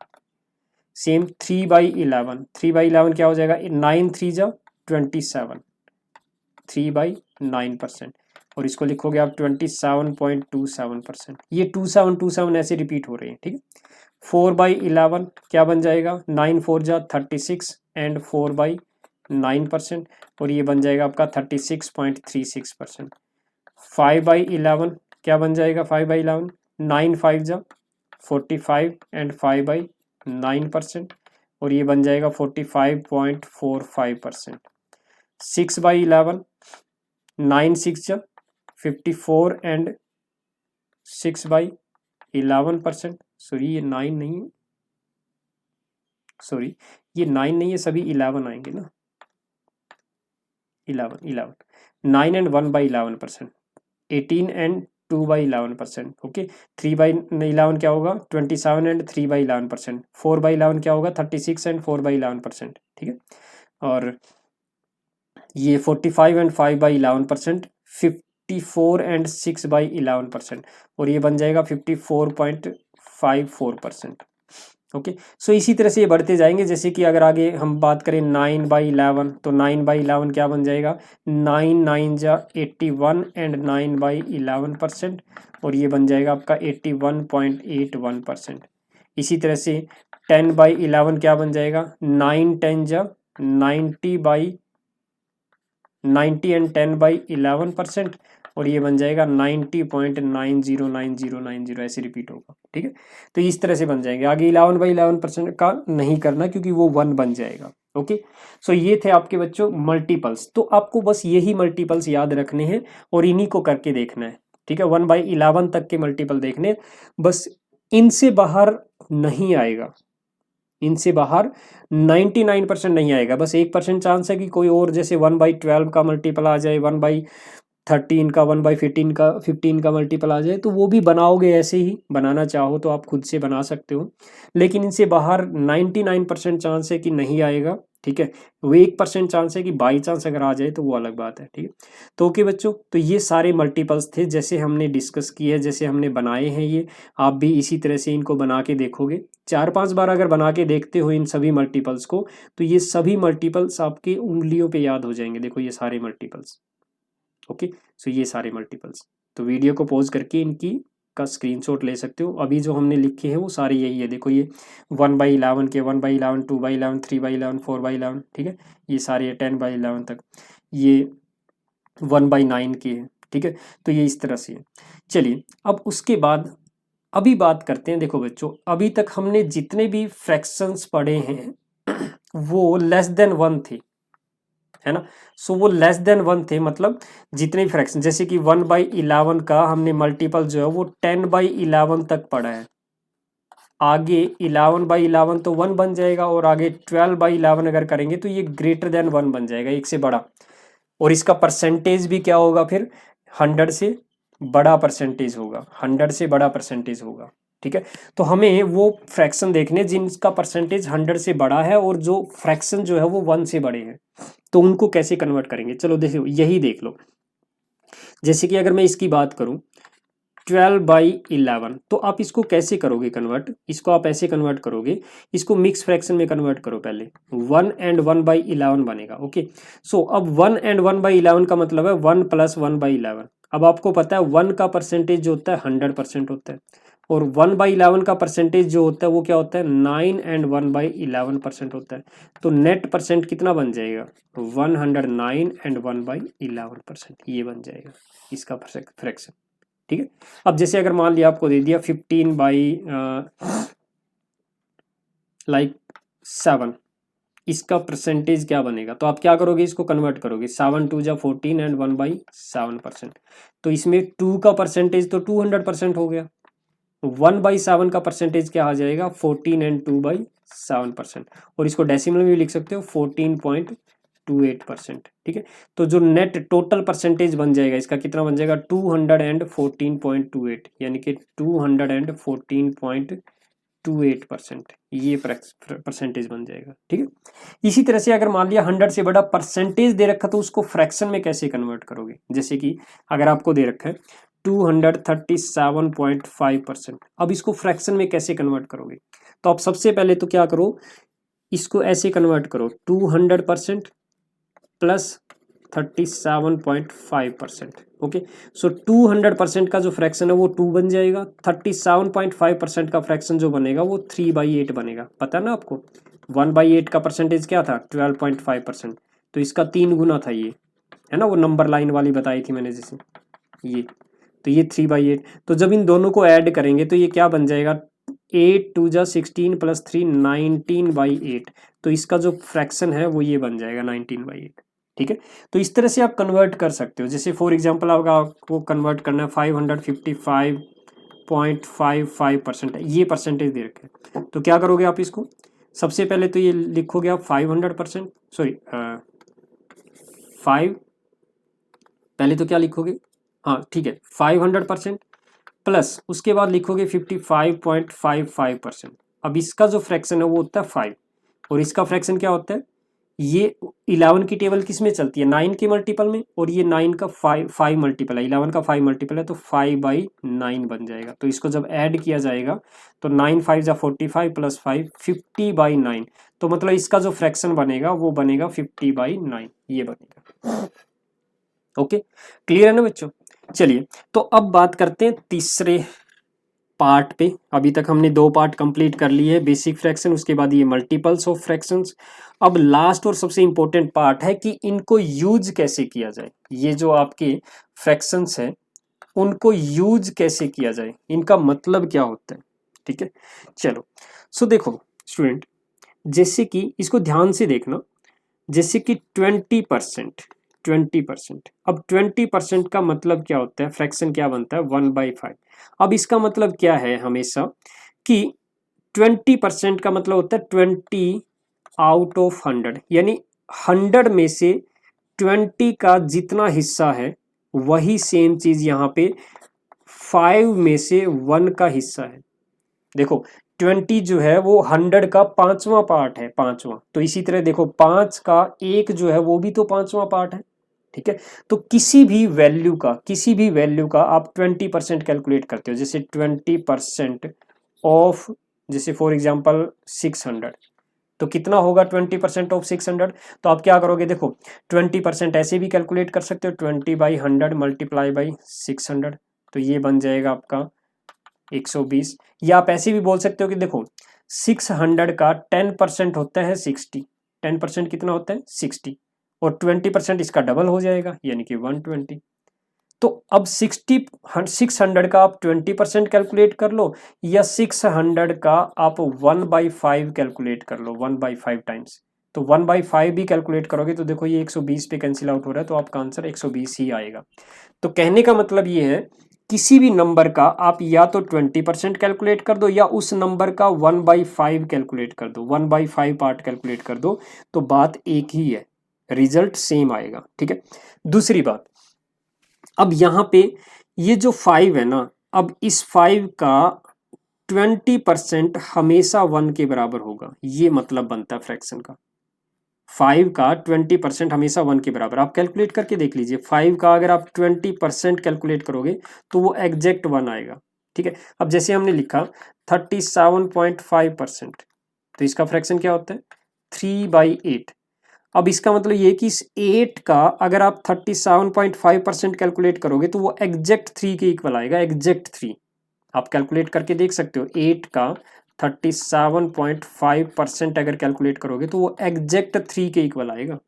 सेम 3/11, 3/11 क्या हो जाएगा 9 3 जा 27, 3/9%, और इसको लिखोगे आप 27.27%, ये 2727 ऐसे रिपीट हो रहे हैं। ठीक है, 4/11 क्या बन जाएगा 9 4 जा 36 एंड 4/9%, और ये बन जाएगा आपका 36.36%। 5/11 क्या बन जाएगा 5/11, 9 5 जा 45 एंड 5/9%, और ये बन जाएगा 45.45%। 6/11, 9 6 जा 54 एंड 6/11%, सॉरी ये 9 नहीं है, सॉरी ये 9 नहीं है, सभी 11 आएंगे ना, 11 9 एंड 1/11%, 18 एंड 2/11%। ओके, 3/11 क्या होगा 27 एंड 3/11%, 4/11 क्या होगा 36 एंड 4/11%। ठीक है, और ये 45 एंड 5/11%, 54 एंड 6/11%, और ये बन जाएगा 54.54%। ओके, सो इसी तरह से ये बढ़ते जाएंगे, जैसे कि अगर आगे हम बात करें 9/11, तो 9/11 क्या बन जाएगा 9 9 जा 81 एंड 9/11%, और ये बन जाएगा आपका 81.81%। इसी तरह से 10/11 क्या बन जाएगा 9 10 जा 90 एंड 10/11%, और ये बन जाएगा 90.909090 ऐसे रिपीट होगा। ठीक है, तो इस तरह से बन जाएंगे। आगे 11/11% का नहीं करना क्योंकि वो 1 बन जाएगा। ओके, सो ये थे आपके बच्चों मल्टीपल्स, तो आपको बस यही मल्टीपल्स याद रखने हैं और इन्हीं को करके देखना है। ठीक है, 1/11 तक के मल्टीपल देखने, बस इनसे बाहर नहीं आएगा, इनसे बाहर 99% नहीं आएगा, बस 1% चांस है कि कोई और जैसे 1/12 का मल्टीपल आ जाए, 1/13 का, 1/15 का मल्टीपल आ जाए, तो वो भी बनाओगे, ऐसे ही बनाना चाहो तो आप खुद से बना सकते हो, लेकिन इनसे बाहर 99% चांस है कि नहीं आएगा। ठीक है, वो 1% चांस है कि बाई चांस अगर आ जाए तो वो अलग बात है। ठीक है, तो ओके बच्चों, तो ये सारे मल्टीपल्स थे जैसे हमने डिस्कस किए, जैसे हमने बनाए हैं, ये आप भी इसी तरह से इनको बना के देखोगे। 4-5 बार अगर बना के देखते हो इन सभी मल्टीपल्स को, तो ये सभी मल्टीपल्स आपके उंगलियों पे याद हो जाएंगे। देखो ये सारे मल्टीपल्स। ओके, सो ये सारे मल्टीपल्स, तो वीडियो को पॉज करके इनकी का स्क्रीनशॉट ले सकते हो। अभी जो हमने लिखे हैं वो सारे यही है। देखो ये 1/11 के, 1/11, 2/11, 3/11, 4/11, ठीक है, ये सारे 10/11 तक, ये 1/9 के है। ठीक है, तो ये इस तरह से है। चलिए अब उसके बाद अभी बात करते हैं। देखो बच्चों, अभी तक हमने जितने भी फ्रैक्शंस पढ़े हैं वो लेस देन 1 थे, है ना। सो वो लेस देन 1 थे, मतलब जितने भी फ्रैक्शन, जैसे कि 1/11 का हमने मल्टीपल जो है वो 10/11 तक पढ़ा है। आगे 11/11 तो 1 बन जाएगा, और आगे 12/11 अगर करेंगे तो ये ग्रेटर देन 1 बन जाएगा, एक से बड़ा, और इसका परसेंटेज भी क्या होगा फिर 100 से बड़ा परसेंटेज होगा, 100 से बड़ा परसेंटेज होगा। ठीक है, तो हमें वो फ्रैक्शन देखने जिनका परसेंटेज 100 से बड़ा है और जो फ्रैक्शन जो है वो 1 से बड़े हैं, तो उनको कैसे कन्वर्ट करेंगे। चलो देखो, यही देख लो। जैसे कि अगर मैं इसकी बात करूं 12/11, तो आप इसको कैसे करोगे कन्वर्ट, इसको आप ऐसे कन्वर्ट करोगे, इसको मिक्स फ्रैक्शन में कन्वर्ट करो पहले, 1 एंड 1/11 बनेगा। ओके, सो अब 1 एंड 1/11 का मतलब है 1 + 1/11। अब आपको पता है 1 का परसेंटेज जो होता है 100% होता है, और 1/11 का परसेंटेज जो होता है वो क्या होता है 9 एंड 1/11% होता है। तो नेट परसेंट कितना बन जाएगा 109 एंड 1/11%, ये बन जाएगा इसका फ्रैक्शन। ठीक है, अब जैसे अगर मान लिया आपको दे दिया 15/7, इसका परसेंटेज क्या बनेगा। तो आप क्या करोगे, इसको कन्वर्ट करोगे, 7 2 जा 14 एंड 1/7%। तो इसमें 2 का परसेंटेज तो 200% हो गया, 1/7 का परसेंटेज क्या आ जाएगा, 14 एंड 2/7%। और इसको डेसिमल में भी लिख सकते हो, 14.28%। ठीक है, तो जो नेट टोटल परसेंटेज बन जाएगा इसका कितना बन जाएगा, 214.28, यानी कि 214.28%, ये परसेंटेज बन जाएगा। ठीक है, इसी तरह से अगर मान लिया 100 से बड़ा परसेंटेज दे रखा तो उसको फ्रैक्शन में कैसे कन्वर्ट करोगे। जैसे कि अगर आपको दे रखा है 237.5%, अब इसको फ्रैक्शन में कैसे कन्वर्ट करोगे। तो आप सबसे पहले तो क्या करो, इसको ऐसे कन्वर्ट करो, 200% प्लस 37.5%। ओके, सो 200% का जो फ्रैक्शन है वो 2 बन जाएगा, 37.5% का फ्रैक्शन जो बनेगा वो 3/8 बनेगा। पता ना आपको, 1/8 का परसेंटेज क्या था, 12.5%, तो इसका 3 गुना था, ये है ना, वो नंबर लाइन वाली बताई थी मैंने जैसे ये, तो ये 3/8। तो जब इन दोनों को ऐड करेंगे तो ये क्या बन जाएगा, 8 2 जा 16 प्लस 3 19/8। तो इसका जो फ्रैक्शन है वो ये बन जाएगा 19/8। ठीक है, तो इस तरह से आप कन्वर्ट कर सकते हो। जैसे फॉर एग्जांपल आपको कन्वर्ट करना है 555.55%, ये परसेंटेज दे रखे हैं, तो क्या करोगे आप इसको, सबसे पहले तो ये लिखोगे आप 500%, सॉरी 5, पहले तो क्या लिखोगे, हाँ ठीक है, 500% प्लस उसके बाद लिखोगे 55.55%। अब इसका जो फ्रैक्शन है वो होता है 5, और इसका फ्रैक्शन क्या होता है, ये 11 की टेबल किस में चलती है, 9 के मल्टीपल में, और ये 9 का 5 मल्टीपल है, 11 का 5 मल्टीपल है, तो 5/9 बन जाएगा। तो इसको जब ऐड किया जाएगा तो 9 5 जा 45 प्लस 5 50/9, तो मतलब इसका जो फ्रैक्शन बनेगा वो बनेगा 50/9, ये बनेगा। ओके, क्लियर है ना बच्चों। चलिए, तो अब बात करते हैं तीसरे पार्ट पे। अभी तक हमने 2 पार्ट कंप्लीट कर लिए है, बेसिक फ्रैक्शन, उसके बाद ये मल्टीपल्स ऑफ फ्रैक्शंस। अब लास्ट और सबसे इंपॉर्टेंट पार्ट है कि इनको यूज कैसे किया जाए। ये जो आपके फ्रैक्शंस हैं उनको यूज कैसे किया जाए, इनका मतलब क्या होता है। ठीक है, चलो, सो देखो स्टूडेंट, जैसे कि इसको ध्यान से देखना, जैसे कि 20%, अब 20% का मतलब क्या होता है, फ्रैक्शन क्या बनता है, 1/5। अब इसका मतलब क्या है हमेशा कि 20% का मतलब होता है 20 आउट ऑफ 100, यानी 100 में से 20 का जितना हिस्सा है वही सेम चीज यहाँ पे 5 में से 1 का हिस्सा है। देखो 20 जो है वो 100 का 5वां पार्ट है, 5वां, तो इसी तरह देखो 5 का 1 जो है वो भी तो 5वां पार्ट है। ठीक है, तो किसी भी वैल्यू का आप 20% कैलकुलेट करते हो, जैसे 20% ऑफ, जैसे फॉर एग्जांपल 600, तो कितना होगा 20% ऑफ 600। तो आप क्या करोगे, देखो 20% ऐसे भी कैलकुलेट कर सकते हो, 20/100 मल्टीप्लाई बाई 600, तो ये बन जाएगा आपका 120। या आप ऐसे भी बोल सकते हो कि देखो 600 का 10% होता है 60, 10% कितना होता है 60, और 20% इसका डबल हो जाएगा यानी कि 120। तो अब 600 का आप 20% कैलकुलेट कर लो, या 600 का आप 1/5 कैलकुलेट कर लो, 1/5 टाइम्स। तो 1/5 भी कैलकुलेट करोगे तो देखो ये 120 पे कैंसिल आउट हो रहा है, तो आपका आंसर 120 ही आएगा। तो कहने का मतलब ये है, किसी भी नंबर का आप या तो 20% कैलकुलेट कर दो, या उस नंबर का 1/5 कैलकुलेट कर दो, 1/5 पार्ट कैलकुलेट कर दो, तो बात एक ही है, रिजल्ट सेम आएगा। ठीक है, दूसरी बात, अब यहाँ पे ये जो 5 है ना, अब इस 5 का 20% हमेशा 1 के बराबर होगा, ये मतलब बनता है फ्रैक्शन का। 5 का 20% हमेशा 1 के बराबर, आप कैलकुलेट करके देख लीजिए, 5 का अगर आप 20% कैलकुलेट करोगे तो वो एग्जैक्ट 1 आएगा। ठीक है, अब जैसे हमने लिखा 37.5%, तो इसका फ्रैक्शन क्या होता है 3/8। अब इसका मतलब ये कि इस 8 का अगर आप 37.5% कैलकुलेट करोगे तो वो एग्जैक्ट 3 के इक्वल आएगा, एग्जैक्ट 3। आप कैलकुलेट करके देख सकते हो, 8 का 37.5% अगर कैलकुलेट करोगे तो वो एग्जैक्ट 3 के इक्वल आएगा।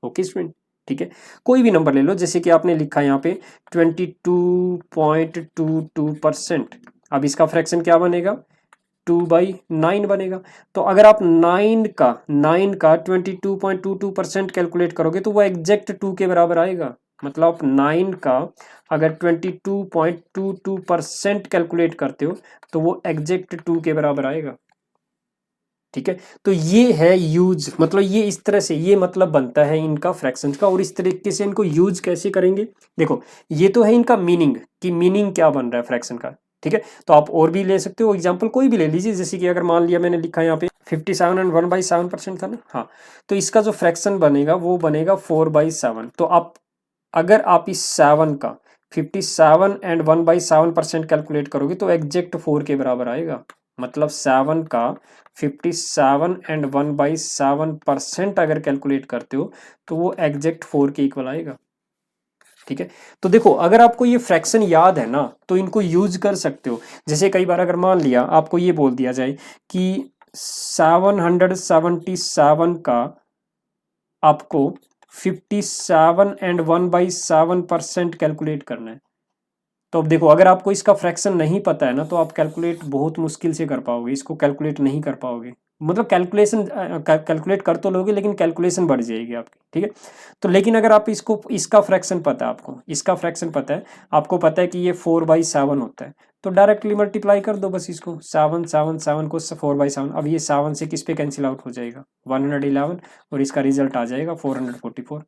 ओके स्टूडेंट, ठीक है, कोई भी नंबर ले लो, जैसे कि आपने लिखा यहाँ पे 22.22%, अब इसका फ्रैक्शन क्या बनेगा 2/9 बनेगा। तो अगर आप 9 का 22.22% कैलकुलेट करोगे तो वो एग्जैक्ट 2 के बराबर आएगा। मतलब आप 9 का अगर 22.22% कैलकुलेट करते हो तो वो एग्जैक्ट 2 के बराबर आएगा। ठीक है, तो ये है यूज, मतलब ये इस तरह से ये मतलब बनता है इनका फ्रैक्शंस का। और इस तरीके से इनको यूज कैसे करेंगे, देखो ये तो है इनका मीनिंग कि मीनिंग क्या बन रहा है फ्रैक्शन का। ठीक है, तो आप और भी ले सकते हो, एग्जांपल कोई भी ले लीजिए। जैसे कि अगर मान लिया मैंने लिखा यहाँ पे 57 एंड 1/7% था ना, हाँ, तो इसका जो फ्रैक्शन बनेगा वो बनेगा 4/7। तो आप अगर आप इस 7 का 57 एंड 1/7% कैलकुलेट करोगे तो एग्जैक्ट 4 के बराबर आएगा। मतलब 7 का 57 एंड 1/7% अगर कैलकुलेट करते हो तो वो एग्जैक्ट 4 के इक्वल आएगा। ठीक है, तो देखो अगर आपको ये फ्रैक्शन याद है ना तो इनको यूज कर सकते हो। जैसे कई बार अगर मान लिया आपको ये बोल दिया जाए कि 777 का आपको 57 एंड 1/7% कैलकुलेट करना है। तो अब देखो अगर आपको इसका फ्रैक्शन नहीं पता है ना तो आप कैलकुलेट बहुत मुश्किल से कर पाओगे, इसको कैलकुलेट नहीं कर पाओगे। मतलब कैलकुलेट कर तो लोगे लेकिन कैलकुलेशन बढ़ जाएगी आपकी। ठीक है, तो लेकिन अगर आप इसको इसका फ्रैक्शन पता है, आपको इसका फ्रैक्शन पता है, आपको पता है कि ये 4/7 होता है, तो डायरेक्टली मल्टीप्लाई कर दो बस इसको। 7 को 4/7। अब ये 7 से किस पे कैंसिल आउट हो जाएगा, 111, और इसका रिजल्ट आ जाएगा 444।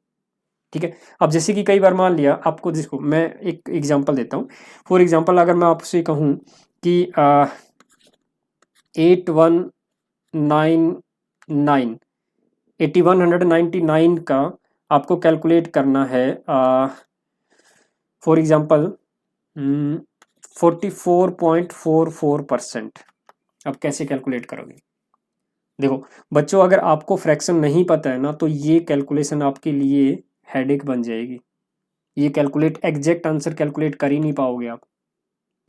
ठीक है, अब जैसे कि कई बार मान लिया आपको, जिसको मैं एक एग्जांपल देता हूँ। फॉर एग्जांपल अगर मैं आपसे कहूँ कि 8199 का आपको कैलकुलेट करना है फॉर एग्जांपल 44.44%। अब कैसे कैलकुलेट करोगे, देखो बच्चों अगर आपको फ्रैक्शन नहीं पता है ना तो ये कैलकुलेशन आपके लिए हेडेक बन जाएगी। ये कैलकुलेट एग्जैक्ट आंसर कैलकुलेट कर ही नहीं पाओगे आप।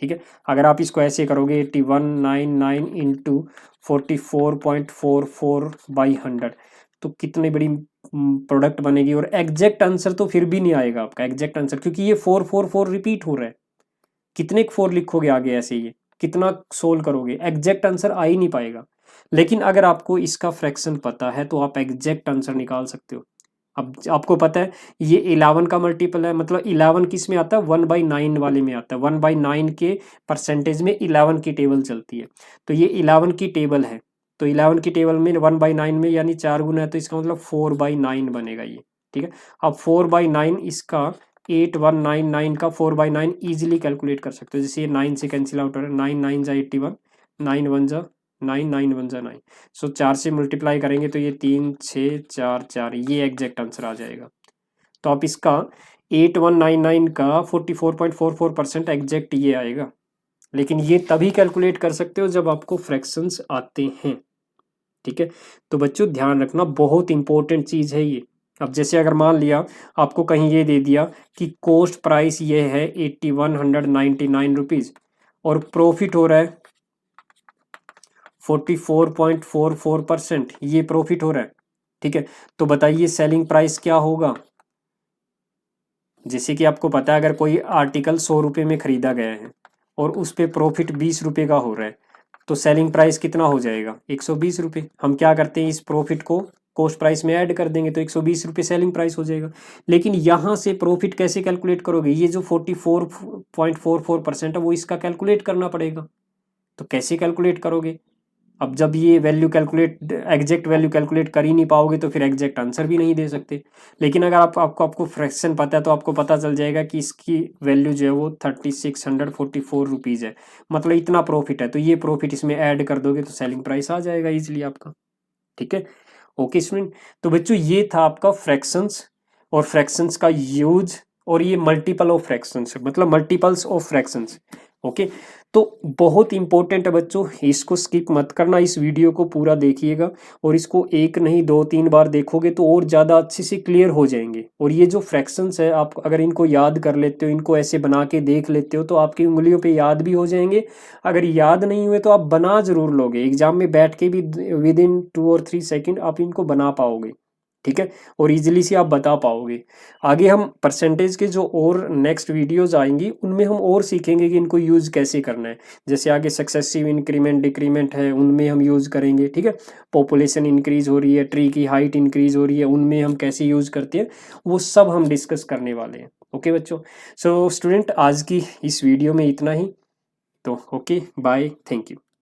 ठीक है, अगर आप इसको ऐसे करोगे 8199 इंटू 44.44/100 तो कितनी बड़ी प्रोडक्ट बनेगी। और एग्जैक्ट आंसर तो फिर भी नहीं आएगा आपका एग्जैक्ट आंसर, क्योंकि ये 444 रिपीट हो रहा है। कितने 4 लिखोगे आगे ऐसे, ये कितना सोल्व करोगे, एग्जैक्ट आंसर आ ही नहीं पाएगा। लेकिन अगर आपको इसका फ्रैक्शन पता है तो आप एग्जैक्ट आंसर निकाल सकते हो। अब आपको पता है ये 11 का मल्टीपल है, मतलब 11 किस में आता है, 1/9 वाले में आता है। 1/9 के परसेंटेज में 11 की टेबल चलती है, तो ये 11 की टेबल है। तो 11 की टेबल में 1/9 में यानी 4 गुना है, तो इसका मतलब 4/9 बनेगा ये। ठीक है, अब 4/9 इसका 8199 का 4/9 इजीली कैलकुलेट कर सकते हो। जैसे ये 9 से कैंसिल आउट हो रहा है, 9 9 जा 81, 9 1 जा 9, 9 1 जा 9। सो 4 से मल्टीप्लाई करेंगे तो ये 3 6 4 4, ये एग्जैक्ट आंसर आ जाएगा। तो आप इसका 8199 का 44.44% एग्जैक्ट ये आएगा। लेकिन ये तभी कैलकुलेट कर सकते हो जब आपको फ्रैक्शंस आते हैं। ठीक है, तो बच्चों ध्यान रखना, बहुत इंपॉर्टेंट चीज है ये। अब जैसे अगर मान लिया आपको कहीं ये दे दिया कि कॉस्ट प्राइस ये है 8199 रुपीज और प्रॉफिट हो रहा है 44.44%, ये प्रॉफिट हो रहा है। ठीक है, तो बताइए सेलिंग प्राइस क्या होगा। जैसे कि आपको पता है अगर कोई आर्टिकल 100 रुपये में खरीदा गया है और उस पे प्रॉफिट 20 रुपये का हो रहा है तो सेलिंग प्राइस कितना हो जाएगा, 120 रुपये। हम क्या करते हैं, इस प्रॉफिट को कॉस्ट प्राइस में ऐड कर देंगे तो 120 रुपये सेलिंग प्राइस हो जाएगा। लेकिन यहाँ से प्रॉफिट कैसे कैलकुलेट करोगे, ये जो 44.44% है वो इसका कैलकुलेट करना पड़ेगा। तो कैसे कैलकुलेट करोगे, अब जब ये value calculate exact value calculate कर ही नहीं पाओगे तो फिर एग्जैक्ट आंसर भी नहीं दे सकते। लेकिन अगर आपको फ्रैक्शन पता है तो आपको पता चल जाएगा कि इसकी वैल्यू जो है वो 3644 रुपीज़ है, मतलब इतना प्रॉफिट है, तो ये प्रॉफिट इसमें ऐड कर दोगे तो सेलिंग प्राइस आ जाएगा इजीली आपका। ठीक है, ओके स्टूडेंट, तो बच्चों ये था आपका फ्रैक्शंस और फ्रैक्शंस का यूज, और ये मल्टीपल ऑफ फ्रैक्शंस मतलब मल्टीपल्स ऑफ फ्रैक्शंस। ओके, तो बहुत इंपॉर्टेंट है बच्चों, इसको स्किप मत करना, इस वीडियो को पूरा देखिएगा और इसको एक नहीं 2-3 बार देखोगे तो और ज़्यादा अच्छे से क्लियर हो जाएंगे। और ये जो फ्रैक्शंस है आप अगर इनको याद कर लेते हो, इनको ऐसे बना के देख लेते हो तो आपकी उंगलियों पे याद भी हो जाएंगे। अगर याद नहीं हुए तो आप बना ज़रूर लोगे, एग्जाम में बैठ के भी विद इन 2 और 3 सेकेंड आप इनको बना पाओगे। ठीक है, और इजीली से आप बता पाओगे। आगे हम परसेंटेज के जो और नेक्स्ट वीडियोस आएंगी उनमें हम और सीखेंगे कि इनको यूज़ कैसे करना है। जैसे आगे सक्सेसिव इंक्रीमेंट डिक्रीमेंट है उनमें हम यूज़ करेंगे, ठीक है। पॉपुलेशन इंक्रीज हो रही है, ट्री की हाइट इंक्रीज हो रही है, उनमें हम कैसे यूज़ करते हैं वो सब हम डिस्कस करने वाले हैं। ओके बच्चों, सो स्टूडेंट आज की इस वीडियो में इतना ही। तो ओके बाय, थैंक यू।